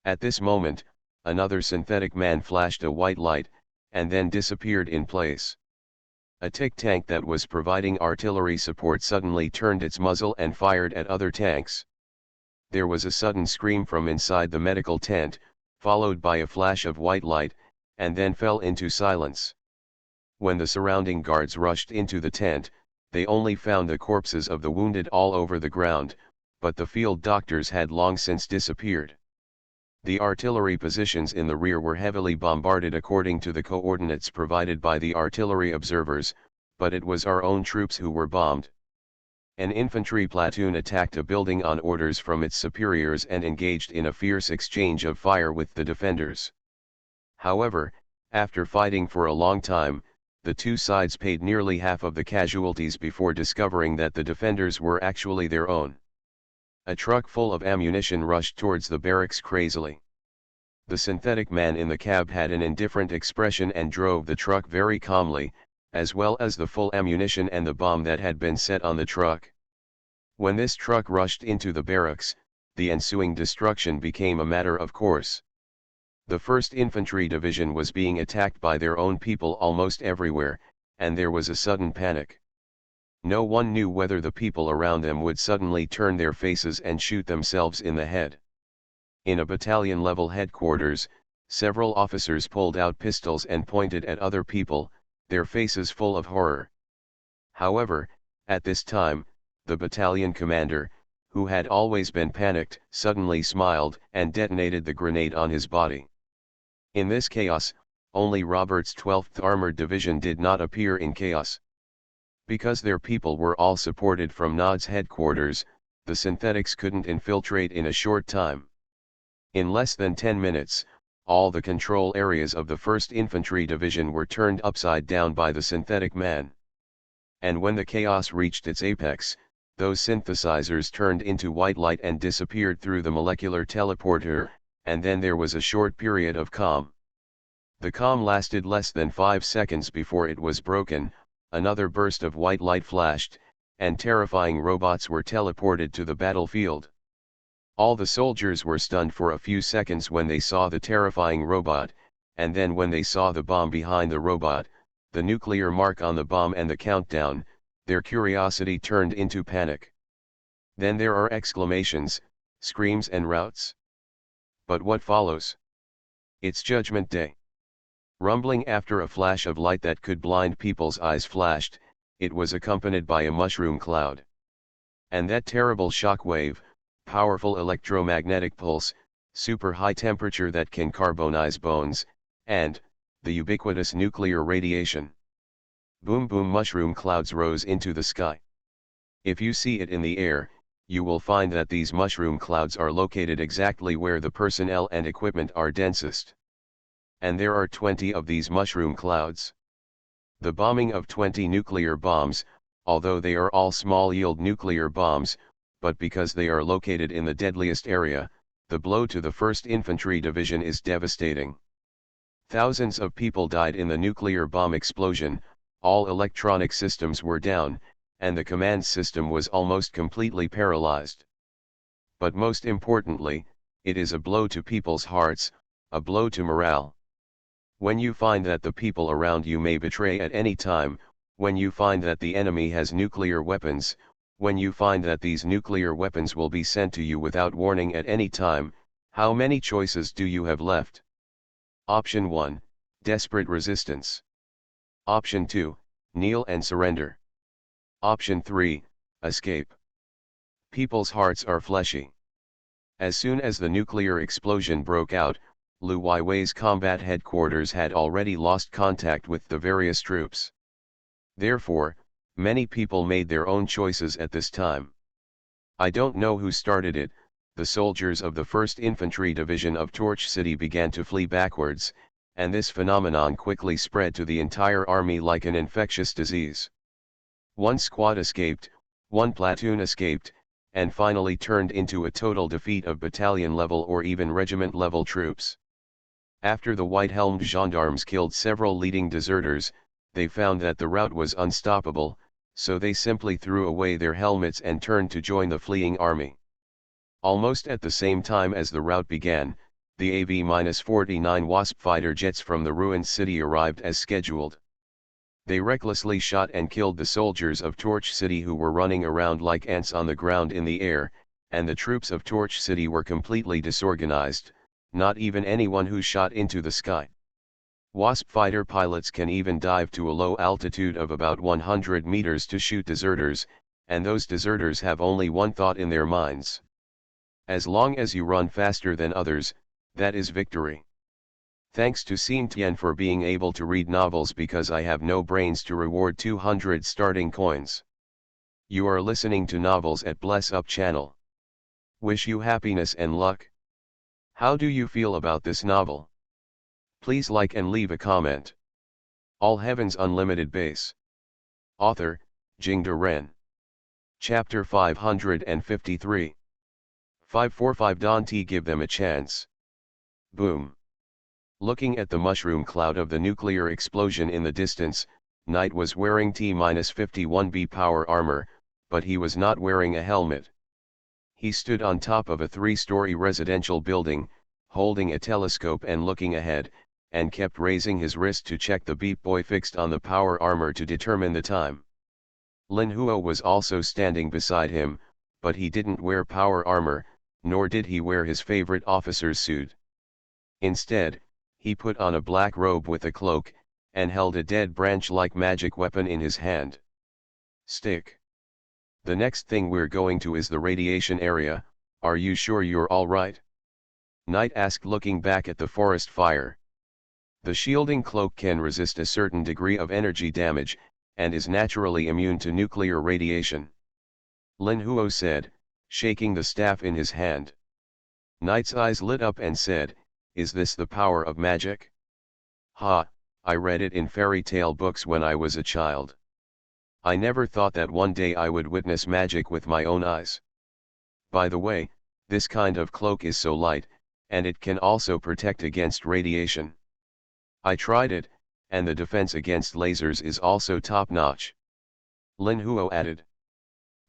At this moment, another synthetic man flashed a white light, and then disappeared in place. A TIC tank that was providing artillery support suddenly turned its muzzle and fired at other tanks. There was a sudden scream from inside the medical tent, followed by a flash of white light, and then fell into silence. When the surrounding guards rushed into the tent, they only found the corpses of the wounded all over the ground, but the field doctors had long since disappeared. The artillery positions in the rear were heavily bombarded according to the coordinates provided by the artillery observers, but it was our own troops who were bombed. An infantry platoon attacked a building on orders from its superiors and engaged in a fierce exchange of fire with the defenders. However, after fighting for a long time, the two sides paid nearly half of the casualties before discovering that the defenders were actually their own. A truck full of ammunition rushed towards the barracks crazily. The synthetic man in the cab had an indifferent expression and drove the truck very calmly, as well as the full ammunition and the bomb that had been set on the truck. When this truck rushed into the barracks, the ensuing destruction became a matter of course. The 1st Infantry Division was being attacked by their own people almost everywhere, and there was a sudden panic. No one knew whether the people around them would suddenly turn their faces and shoot themselves in the head. In a battalion-level headquarters, several officers pulled out pistols and pointed at other people, their faces full of horror. However, at this time, the battalion commander, who had always been panicked, suddenly smiled and detonated the grenade on his body. In this chaos, only Robert's 12th Armored Division did not appear in chaos. Because their people were all supported from Nod's headquarters, the synthetics couldn't infiltrate in a short time. In less than 10 minutes, all the control areas of the 1st Infantry Division were turned upside down by the synthetic man. And when the chaos reached its apex, those synthesizers turned into white light and disappeared through the molecular teleporter, and then there was a short period of calm. The calm lasted less than 5 seconds before it was broken. Another burst of white light flashed, and terrifying robots were teleported to the battlefield. All the soldiers were stunned for a few seconds when they saw the terrifying robot, and then when they saw the bomb behind the robot, the nuclear mark on the bomb and the countdown, their curiosity turned into panic. Then there are exclamations, screams and routs. But what follows? It's Judgment Day. Rumbling after a flash of light that could blind people's eyes flashed, it was accompanied by a mushroom cloud. And that terrible shock wave, powerful electromagnetic pulse, super high temperature that can carbonize bones, and the ubiquitous nuclear radiation. Boom boom, mushroom clouds rose into the sky. If you see it in the air, you will find that these mushroom clouds are located exactly where the personnel and equipment are densest. And there are 20 of these mushroom clouds. The bombing of 20 nuclear bombs, although they are all small-yield nuclear bombs, but because they are located in the deadliest area, the blow to the 1st Infantry Division is devastating. Thousands of people died in the nuclear bomb explosion, all electronic systems were down, and the command system was almost completely paralyzed. But most importantly, it is a blow to people's hearts, a blow to morale. When you find that the people around you may betray at any time, when you find that the enemy has nuclear weapons, when you find that these nuclear weapons will be sent to you without warning at any time, how many choices do you have left? Option 1, desperate resistance. Option 2, kneel and surrender. Option 3, escape. People's hearts are fleshy. As soon as the nuclear explosion broke out, Lu Weiwei's combat headquarters had already lost contact with the various troops. Therefore, many people made their own choices at this time. I don't know who started it. The soldiers of the 1st Infantry Division of Torch City began to flee backwards, and this phenomenon quickly spread to the entire army like an infectious disease. One squad escaped, one platoon escaped, and finally turned into a total defeat of battalion-level or even regiment-level troops. After the white-helmed gendarmes killed several leading deserters, they found that the rout was unstoppable, so they simply threw away their helmets and turned to join the fleeing army. Almost at the same time as the rout began, the AV-49 Wasp fighter jets from the ruined city arrived as scheduled. They recklessly shot and killed the soldiers of Torch City who were running around like ants on the ground in the air, and the troops of Torch City were completely disorganized, not even anyone who shot into the sky. Wasp fighter pilots can even dive to a low altitude of about 100 meters to shoot deserters, and those deserters have only one thought in their minds. As long as you run faster than others, that is victory. Thanks to Xin Tian for being able to read novels because I have no brains to reward 200 starting coins. You are listening to Novels at Bless Up channel. Wish you happiness and luck. How do you feel about this novel? Please like and leave a comment. All Heaven's Unlimited Base. Author, Jingde Ren. Chapter 553. 545 Don T. Give them a chance. Boom. Looking at the mushroom cloud of the nuclear explosion in the distance, Knight was wearing T-51B power armor, but he was not wearing a helmet. He stood on top of a 3-story residential building, holding a telescope and looking ahead, and kept raising his wrist to check the beep boy fixed on the power armor to determine the time. Lin Huo was also standing beside him, but he didn't wear power armor, nor did he wear his favorite officer's suit. Instead, he put on a black robe with a cloak, and held a dead branch-like magic weapon in his hand. Stick. The next thing we're going to is the radiation area. Are you sure you're all right? Knight asked, looking back at the forest fire. The shielding cloak can resist a certain degree of energy damage, and is naturally immune to nuclear radiation. Lin Huo said, shaking the staff in his hand. Knight's eyes lit up and said, "Is this the power of magic?" "Ha, I read it in fairy tale books when I was a child. I never thought that one day I would witness magic with my own eyes. By the way, this kind of cloak is so light, and it can also protect against radiation. I tried it, and the defense against lasers is also top-notch." Lin Huo added.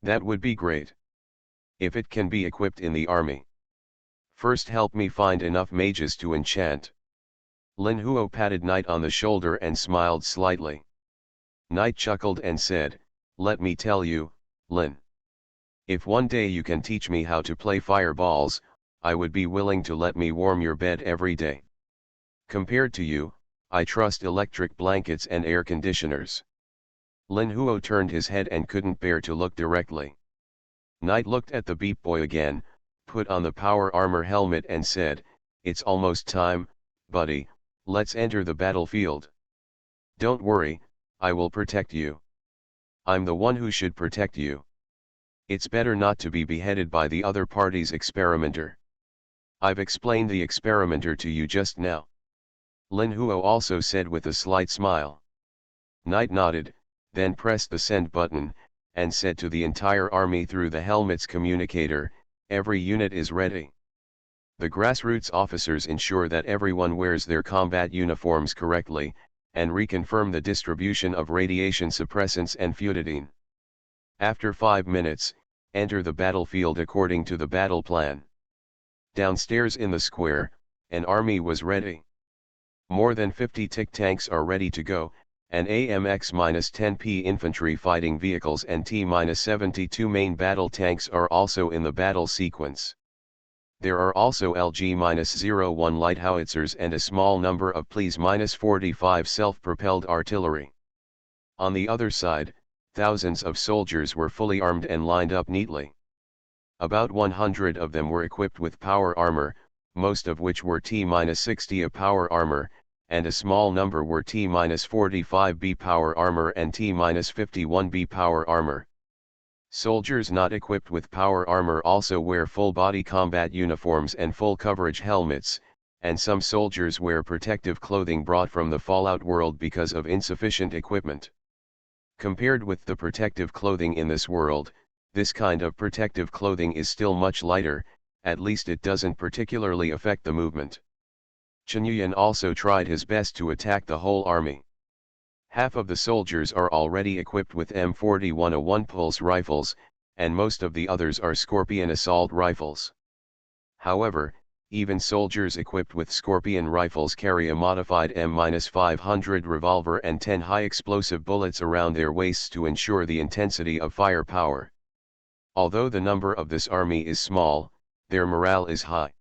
"That would be great. If it can be equipped in the army. First help me find enough mages to enchant." Lin Huo patted Knight on the shoulder and smiled slightly. Knight chuckled and said, "Let me tell you, Lin. If one day you can teach me how to play fireballs, I would be willing to let me warm your bed every day. Compared to you, I trust electric blankets and air conditioners." Lin Huo turned his head and couldn't bear to look directly. Knight looked at the beep boy again, put on the power armor helmet and said, "It's almost time, buddy, let's enter the battlefield. Don't worry, I will protect you. I'm the one who should protect you. It's better not to be beheaded by the other party's experimenter. I've explained the experimenter to you just now." Lin Huo also said with a slight smile. Knight nodded, then pressed the send button, and said to the entire army through the helmet's communicator, "Every unit is ready." The grassroots officers ensure that everyone wears their combat uniforms correctly, and reconfirm the distribution of radiation suppressants and futidine. After 5 minutes, enter the battlefield according to the battle plan. Downstairs in the square, an army was ready. More than 50 tick tanks are ready to go, and AMX-10P infantry fighting vehicles and T-72 main battle tanks are also in the battle sequence. There are also LG-01 light howitzers and a small number of Ps-45 self-propelled artillery. On the other side, thousands of soldiers were fully armed and lined up neatly. About 100 of them were equipped with power armor, most of which were T-60 of power armor, and a small number were T-45B power armor and T-51B power armor. Soldiers not equipped with power armor also wear full-body combat uniforms and full coverage helmets, and some soldiers wear protective clothing brought from the Fallout world because of insufficient equipment. Compared with the protective clothing in this world, this kind of protective clothing is still much lighter, at least it doesn't particularly affect the movement. Chen Yuyan also tried his best to attack the whole army. Half of the soldiers are already equipped with M41A1 pulse rifles, and most of the others are Scorpion assault rifles. However, even soldiers equipped with Scorpion rifles carry a modified M-500 revolver and 10 high-explosive bullets around their waists to ensure the intensity of firepower. Although the number of this army is small, their morale is high.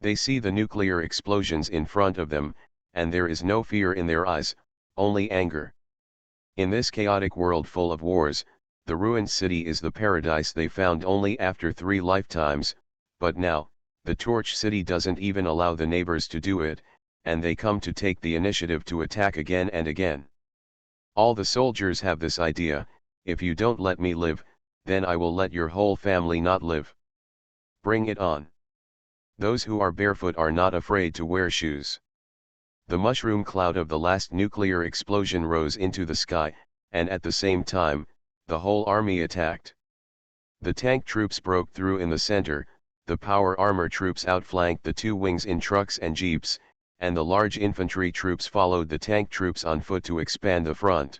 They see the nuclear explosions in front of them, and there is no fear in their eyes, only anger. In this chaotic world full of wars, the ruined city is the paradise they found only after 3 lifetimes, but now, the Torch City doesn't even allow the neighbors to do it, and they come to take the initiative to attack again and again. All the soldiers have this idea: if you don't let me live, then I will let your whole family not live. Bring it on. Those who are barefoot are not afraid to wear shoes. The mushroom cloud of the last nuclear explosion rose into the sky, and at the same time, the whole army attacked. The tank troops broke through in the center, the power armor troops outflanked the 2 wings in trucks and jeeps, and the large infantry troops followed the tank troops on foot to expand the front.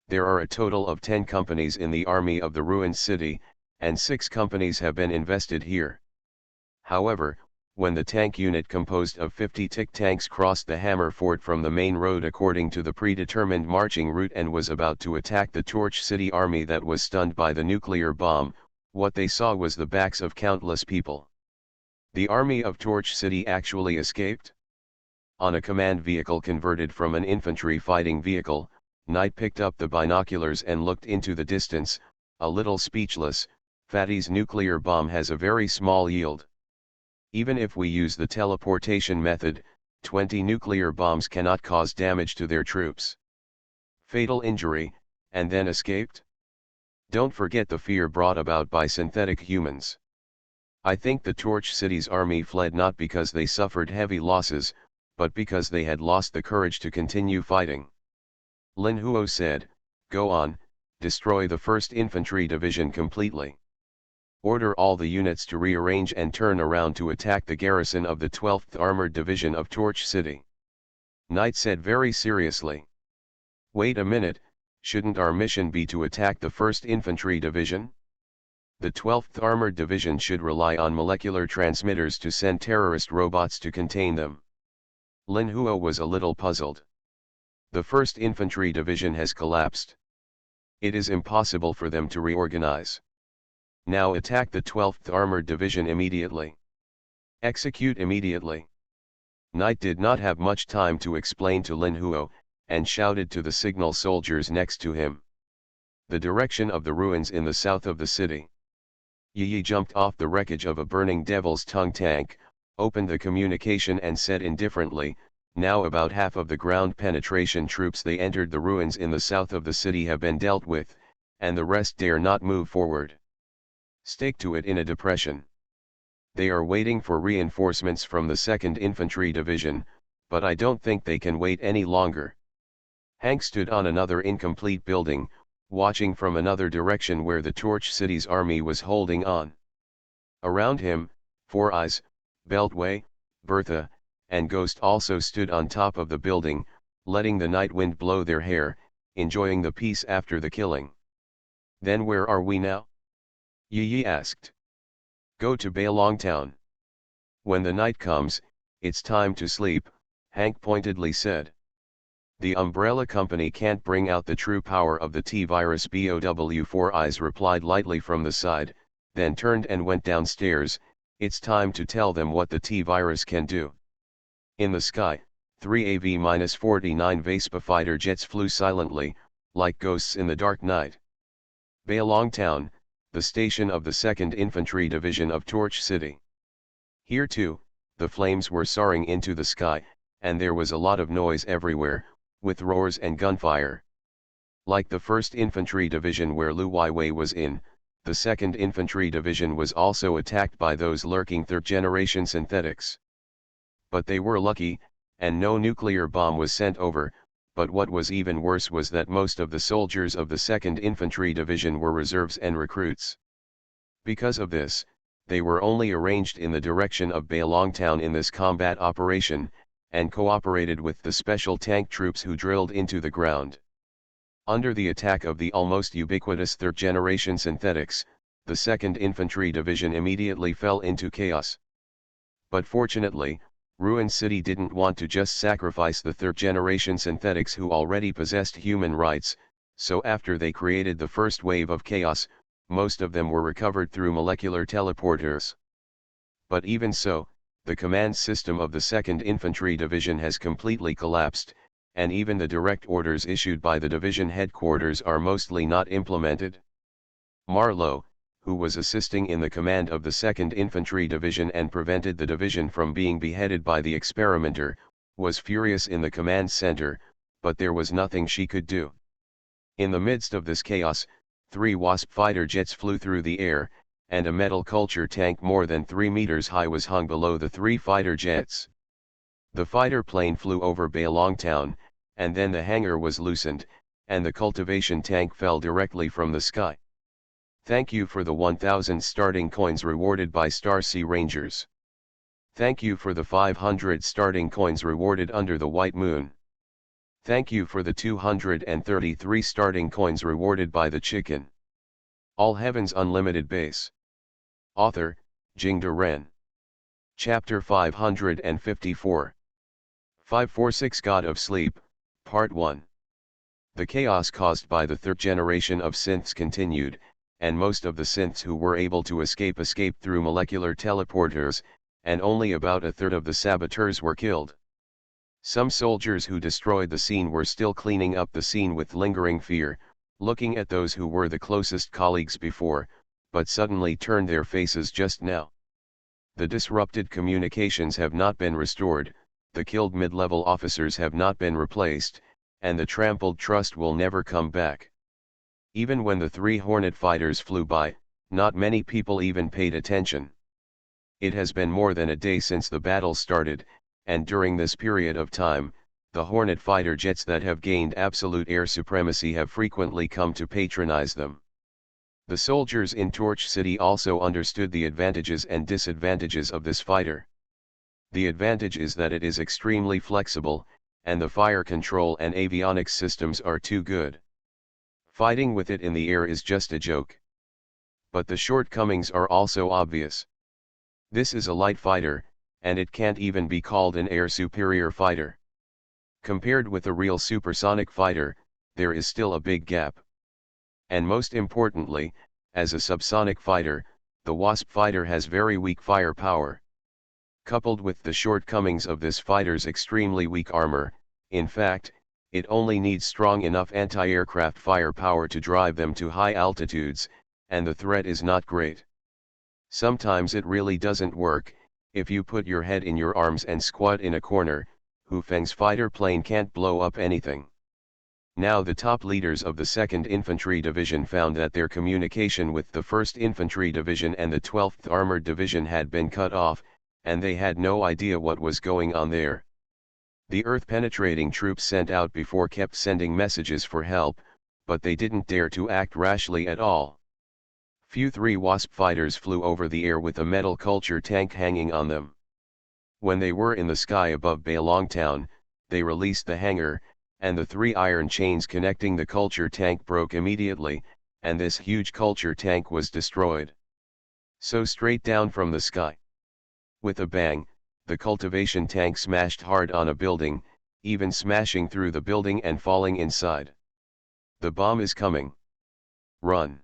There are a total of 10 companies in the army of the ruined city, and 6 companies have been invested here. However, when the tank unit composed of 50 tick tanks crossed the Hammer Fort from the main road according to the predetermined marching route and was about to attack the Torch City army that was stunned by the nuclear bomb, what they saw was the backs of countless people. The army of Torch City actually escaped. On a command vehicle converted from an infantry fighting vehicle, Knight picked up the binoculars and looked into the distance, a little speechless. Fatty's nuclear bomb has a very small yield. Even if we use the teleportation method, 20 nuclear bombs cannot cause damage to their troops. Fatal injury, and then escaped? Don't forget the fear brought about by synthetic humans. I think the Torch City's army fled not because they suffered heavy losses, but because they had lost the courage to continue fighting. Lin Huo said, "Go on, destroy the 1st Infantry Division completely. Order all the units to rearrange and turn around to attack the garrison of the 12th Armored Division of Torch City." Knight said very seriously. "Wait a minute, shouldn't our mission be to attack the 1st Infantry Division? The 12th Armored Division should rely on molecular transmitters to send terrorist robots to contain them." Lin Huo was a little puzzled. The 1st Infantry Division has collapsed. It is impossible for them to reorganize. Now attack the 12th Armored Division immediately. Execute immediately. Knight did not have much time to explain to Lin Huo, and shouted to the signal soldiers next to him. The direction of the ruins in the south of the city. Yi jumped off the wreckage of a burning Devil's Tongue tank, opened the communication and said indifferently, "Now about half of the ground penetration troops they entered the ruins in the south of the city have been dealt with, and the rest dare not move forward. Stake to it in a depression. They are waiting for reinforcements from the 2nd Infantry Division, but I don't think they can wait any longer." Hank stood on another incomplete building, watching from another direction where the Torch City's army was holding on. Around him, Four Eyes, Beltway, Bertha, and Ghost also stood on top of the building, letting the night wind blow their hair, enjoying the peace after the killing. "Then where are we now?" Yi asked. "Go to Bailong Town. When the night comes, it's time to sleep," Hank pointedly said. "The Umbrella Company can't bring out the true power of the T-virus." BOW Four Eyes replied lightly from the side, then turned and went downstairs. "It's time to tell them what the T-virus can do." In the sky, 3 AV-49 Vespa fighter jets flew silently, like ghosts in the dark night. Bailong Town, the station of the 2nd Infantry Division of Torch City. Here too, the flames were soaring into the sky, and there was a lot of noise everywhere, with roars and gunfire. Like the 1st Infantry Division where Lu Weiwei was in, the 2nd Infantry Division was also attacked by those lurking 3rd-generation synthetics. But they were lucky, and no nuclear bomb was sent over, but what was even worse was that most of the soldiers of the 2nd Infantry Division were reserves and recruits. Because of this, they were only arranged in the direction of Bailong Town in this combat operation, and cooperated with the special tank troops who drilled into the ground. Under the attack of the almost ubiquitous 3rd-generation synthetics, the 2nd Infantry Division immediately fell into chaos. But fortunately, Ruin City didn't want to just sacrifice the 3rd-generation synthetics who already possessed human rights, so after they created the first wave of chaos, most of them were recovered through molecular teleporters. But even so, the command system of the 2nd Infantry Division has completely collapsed, and even the direct orders issued by the division headquarters are mostly not implemented. Marlowe, who was assisting in the command of the 2nd Infantry Division and prevented the division from being beheaded by the experimenter, was furious in the command center, but there was nothing she could do. In the midst of this chaos, 3 Wasp fighter jets flew through the air, and a metal culture tank more than 3 meters high was hung below the 3 fighter jets. The fighter plane flew over Bailong Town, and then the hangar was loosened, and the cultivation tank fell directly from the sky. Thank you for the 1,000 starting coins rewarded by Star Sea Rangers. Thank you for the 500 starting coins rewarded under the White Moon. Thank you for the 233 starting coins rewarded by the Chicken. All Heaven's Unlimited Base. Author, Jingde Ren. Chapter 554. 546 God of Sleep, Part 1. The chaos caused by the 3rd generation of synths continued, and most of the synths who were able to escaped through molecular teleporters, and only about a third of the saboteurs were killed. Some soldiers who destroyed the scene were still cleaning up the scene with lingering fear, looking at those who were the closest colleagues before, but suddenly turned their faces just now. The disrupted communications have not been restored, the killed mid-level officers have not been replaced, and the trampled trust will never come back. Even when the 3 Hornet fighters flew by, not many people even paid attention. It has been more than a day since the battle started, and during this period of time, the Hornet fighter jets that have gained absolute air supremacy have frequently come to patronize them. The soldiers in Torch City also understood the advantages and disadvantages of this fighter. The advantage is that it is extremely flexible, and the fire control and avionics systems are too good. Fighting with it in the air is just a joke. But the shortcomings are also obvious. This is a light fighter, and it can't even be called an air superior fighter. Compared with a real supersonic fighter, there is still a big gap. And most importantly, as a subsonic fighter, the Wasp fighter has very weak firepower. Coupled with the shortcomings of this fighter's extremely weak armor, in fact, it only needs strong enough anti-aircraft firepower to drive them to high altitudes, and the threat is not great. Sometimes it really doesn't work. If you put your head in your arms and squat in a corner, Hufeng's fighter plane can't blow up anything. Now the top leaders of the 2nd Infantry Division found that their communication with the 1st Infantry Division and the 12th Armored Division had been cut off, and they had no idea what was going on there. The Earth-penetrating troops sent out before kept sending messages for help, but they didn't dare to act rashly at all. Few 3 Wasp fighters flew over the air with a metal culture tank hanging on them. When they were in the sky above Bailong Town, they released the hanger, and the 3 iron chains connecting the culture tank broke immediately, and this huge culture tank was destroyed. So straight down from the sky. With a bang, the cultivation tank smashed hard on a building, even smashing through the building and falling inside. The bomb is coming. Run.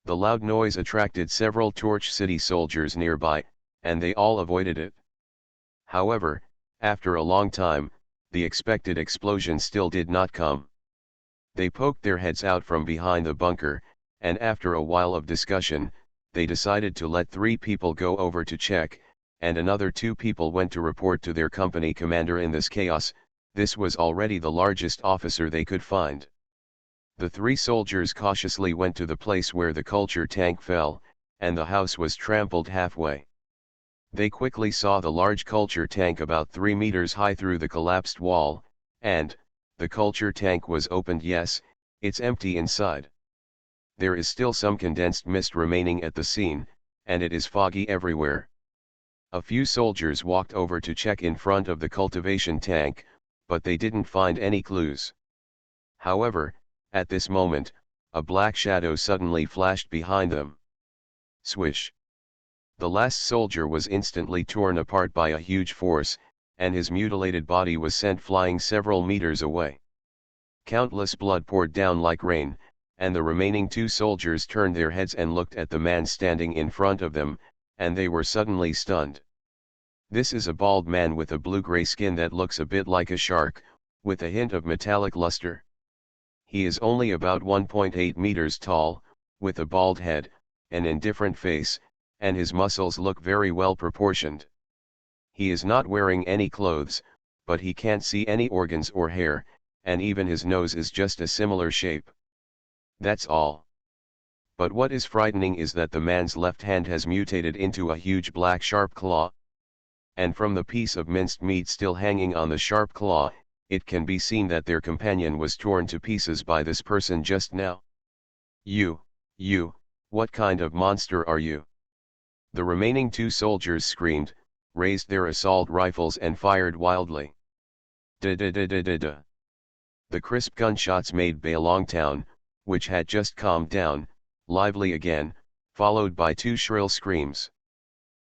The loud noise attracted several Torch City soldiers nearby, and they all avoided it. However, after a long time, the expected explosion still did not come. They poked their heads out from behind the bunker, and after a while of discussion, they decided to let 3 people go over to check, and another 2 people went to report to their company commander in this chaos. This was already the largest officer they could find. The 3 soldiers cautiously went to the place where the culture tank fell, and the house was trampled halfway. They quickly saw the large culture tank about 3 meters high through the collapsed wall, and, the culture tank was opened. Yes, it's empty inside. There is still some condensed mist remaining at the scene, and it is foggy everywhere. A few soldiers walked over to check in front of the cultivation tank, but they didn't find any clues. However, at this moment, a black shadow suddenly flashed behind them. Swish! The last soldier was instantly torn apart by a huge force, and his mutilated body was sent flying several meters away. Countless blood poured down like rain, and the remaining 2 soldiers turned their heads and looked at the man standing in front of them, and they were suddenly stunned. This is a bald man with a blue-gray skin that looks a bit like a shark, with a hint of metallic luster. He is only about 1.8 meters tall, with a bald head, an indifferent face, and his muscles look very well proportioned. He is not wearing any clothes, but he can't see any organs or hair, and even his nose is just a similar shape. That's all. But what is frightening is that the man's left hand has mutated into a huge black sharp claw. And from the piece of minced meat still hanging on the sharp claw, it can be seen that their companion was torn to pieces by this person just now. You, what kind of monster are you? The remaining 2 soldiers screamed, raised their assault rifles and fired wildly. Da-da-da-da-da-da. The crisp gunshots made Bailong Town, which had just calmed down, lively again, followed by 2 shrill screams.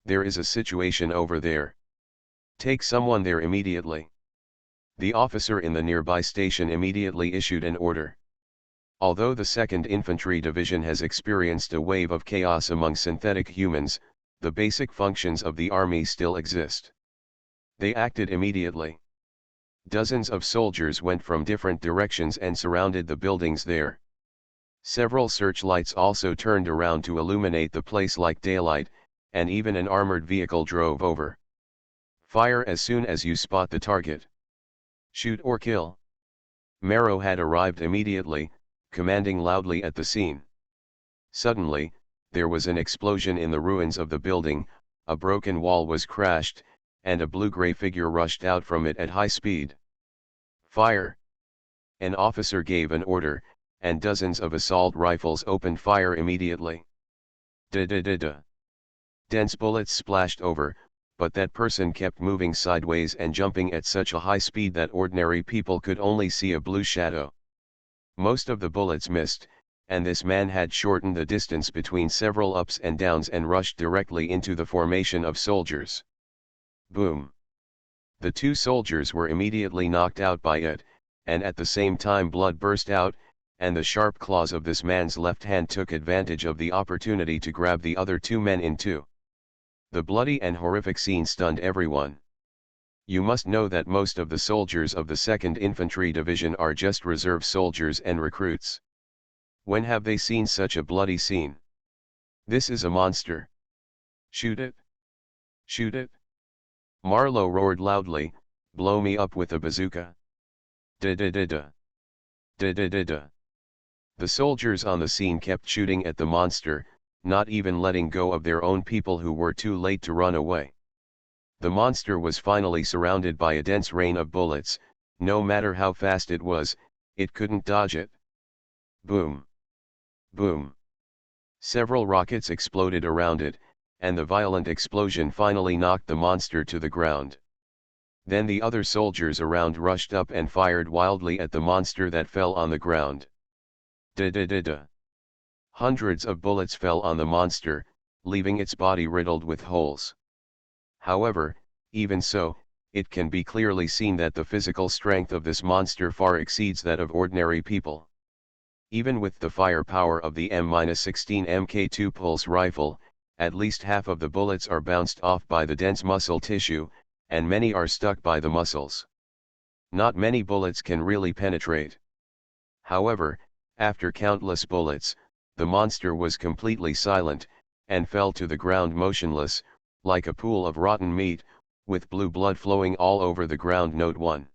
There is a situation over there. Take someone there immediately. The officer in the nearby station immediately issued an order. Although the 2nd Infantry Division has experienced a wave of chaos among synthetic humans, the basic functions of the army still exist. They acted immediately. Dozens of soldiers went from different directions and surrounded the buildings there. Several searchlights also turned around to illuminate the place like daylight, and even an armored vehicle drove over. Fire as soon as you spot the target. Shoot or kill. Marrow had arrived immediately, commanding loudly at the scene. Suddenly, there was an explosion in the ruins of the building, a broken wall was crashed, and a blue-gray figure rushed out from it at high speed. Fire! An officer gave an order, and dozens of assault rifles opened fire immediately. Da-da-da-da. Dense bullets splashed over, but that person kept moving sideways and jumping at such a high speed that ordinary people could only see a blue shadow. Most of the bullets missed, and this man had shortened the distance between several ups and downs and rushed directly into the formation of soldiers. Boom! The 2 soldiers were immediately knocked out by it, and at the same time blood burst out, and the sharp claws of this man's left hand took advantage of the opportunity to grab the other 2 men in two. The bloody and horrific scene stunned everyone. You must know that most of the soldiers of the 2nd Infantry Division are just reserve soldiers and recruits. When have they seen such a bloody scene? This is a monster. Shoot it! Shoot it! Marlowe roared loudly, blow me up with a bazooka. Da-da-da-da. Da-da-da-da. The soldiers on the scene kept shooting at the monster, not even letting go of their own people who were too late to run away. The monster was finally surrounded by a dense rain of bullets. No matter how fast it was, it couldn't dodge it. Boom! Boom! Several rockets exploded around it, and the violent explosion finally knocked the monster to the ground. Then the other soldiers around rushed up and fired wildly at the monster that fell on the ground. Da-da-da-da. Hundreds of bullets fell on the monster, leaving its body riddled with holes. However, even so, it can be clearly seen that the physical strength of this monster far exceeds that of ordinary people. Even with the firepower of the M-16 Mk2 pulse rifle, at least half of the bullets are bounced off by the dense muscle tissue, and many are stuck by the muscles. Not many bullets can really penetrate. However, after countless bullets, the monster was completely silent, and fell to the ground motionless, like a pool of rotten meat, with blue blood flowing all over the ground. Note 1.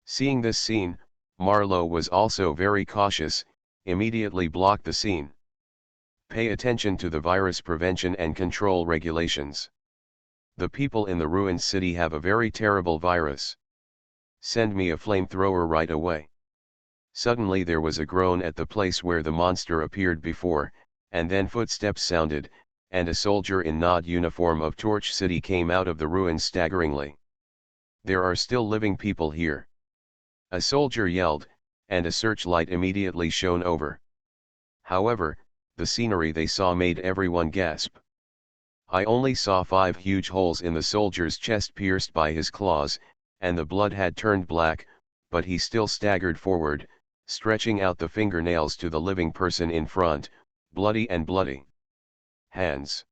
Seeing this scene, Marlowe was also very cautious, immediately blocked the scene. Pay attention to the virus prevention and control regulations. The people in the ruined city have a very terrible virus. Send me a flamethrower right away. Suddenly there was a groan at the place where the monster appeared before, and then footsteps sounded, and a soldier in NOD uniform of Torch City came out of the ruins staggeringly. There are still living people here. A soldier yelled, and a searchlight immediately shone over. However, the scenery they saw made everyone gasp. I only saw 5 huge holes in the soldier's chest pierced by his claws, and the blood had turned black, but he still staggered forward, stretching out the fingernails to the living person in front, bloody and bloody. Hands.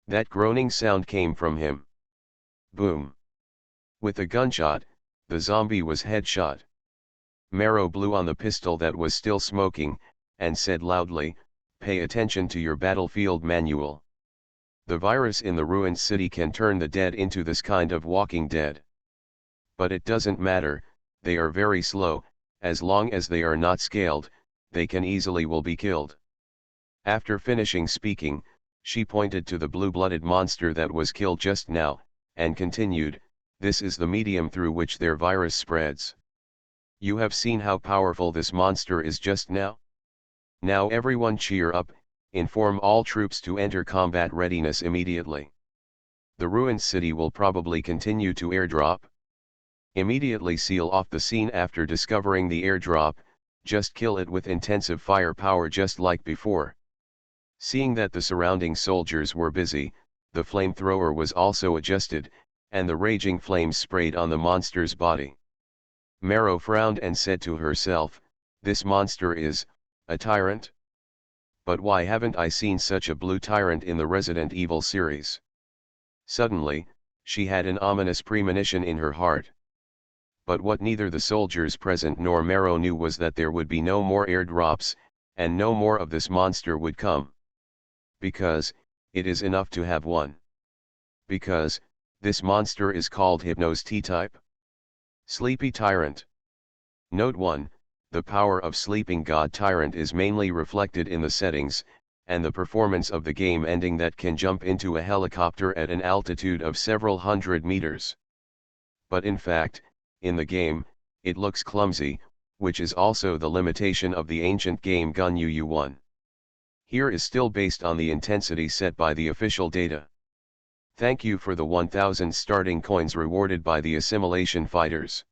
That groaning sound came from him. Boom. With a gunshot, the zombie was headshot. Marrow blew on the pistol that was still smoking, and said loudly, "Pay attention to your battlefield manual. The virus in the ruined city can turn the dead into this kind of walking dead. But it doesn't matter, they are very slow, as long as they are not scaled, they can easily will be killed." After finishing speaking, she pointed to the blue-blooded monster that was killed just now, and continued, "This is the medium through which their virus spreads. You have seen how powerful this monster is just now? Now everyone cheer up, inform all troops to enter combat readiness immediately. The ruined city will probably continue to airdrop. Immediately seal off the scene after discovering the airdrop, just kill it with intensive firepower just like before." Seeing that the surrounding soldiers were busy, the flamethrower was also adjusted, and the raging flames sprayed on the monster's body. Marrow frowned and said to herself, "This monster is a tyrant? But why haven't I seen such a blue tyrant in the Resident Evil series?" Suddenly, she had an ominous premonition in her heart. But what neither the soldiers present nor Marrow knew was that there would be no more airdrops, and no more of this monster would come. Because, it is enough to have one. Because, this monster is called Hypnos T-type. Sleepy Tyrant. Note 1, the power of Sleeping God Tyrant is mainly reflected in the settings, and the performance of the game ending that can jump into a helicopter at an altitude of several hundred meters. But in fact, in the game, it looks clumsy, which is also the limitation of the ancient game Gun UU1. Here is still based on the intensity set by the official data. Thank you for the 1000 starting coins rewarded by the assimilation fighters.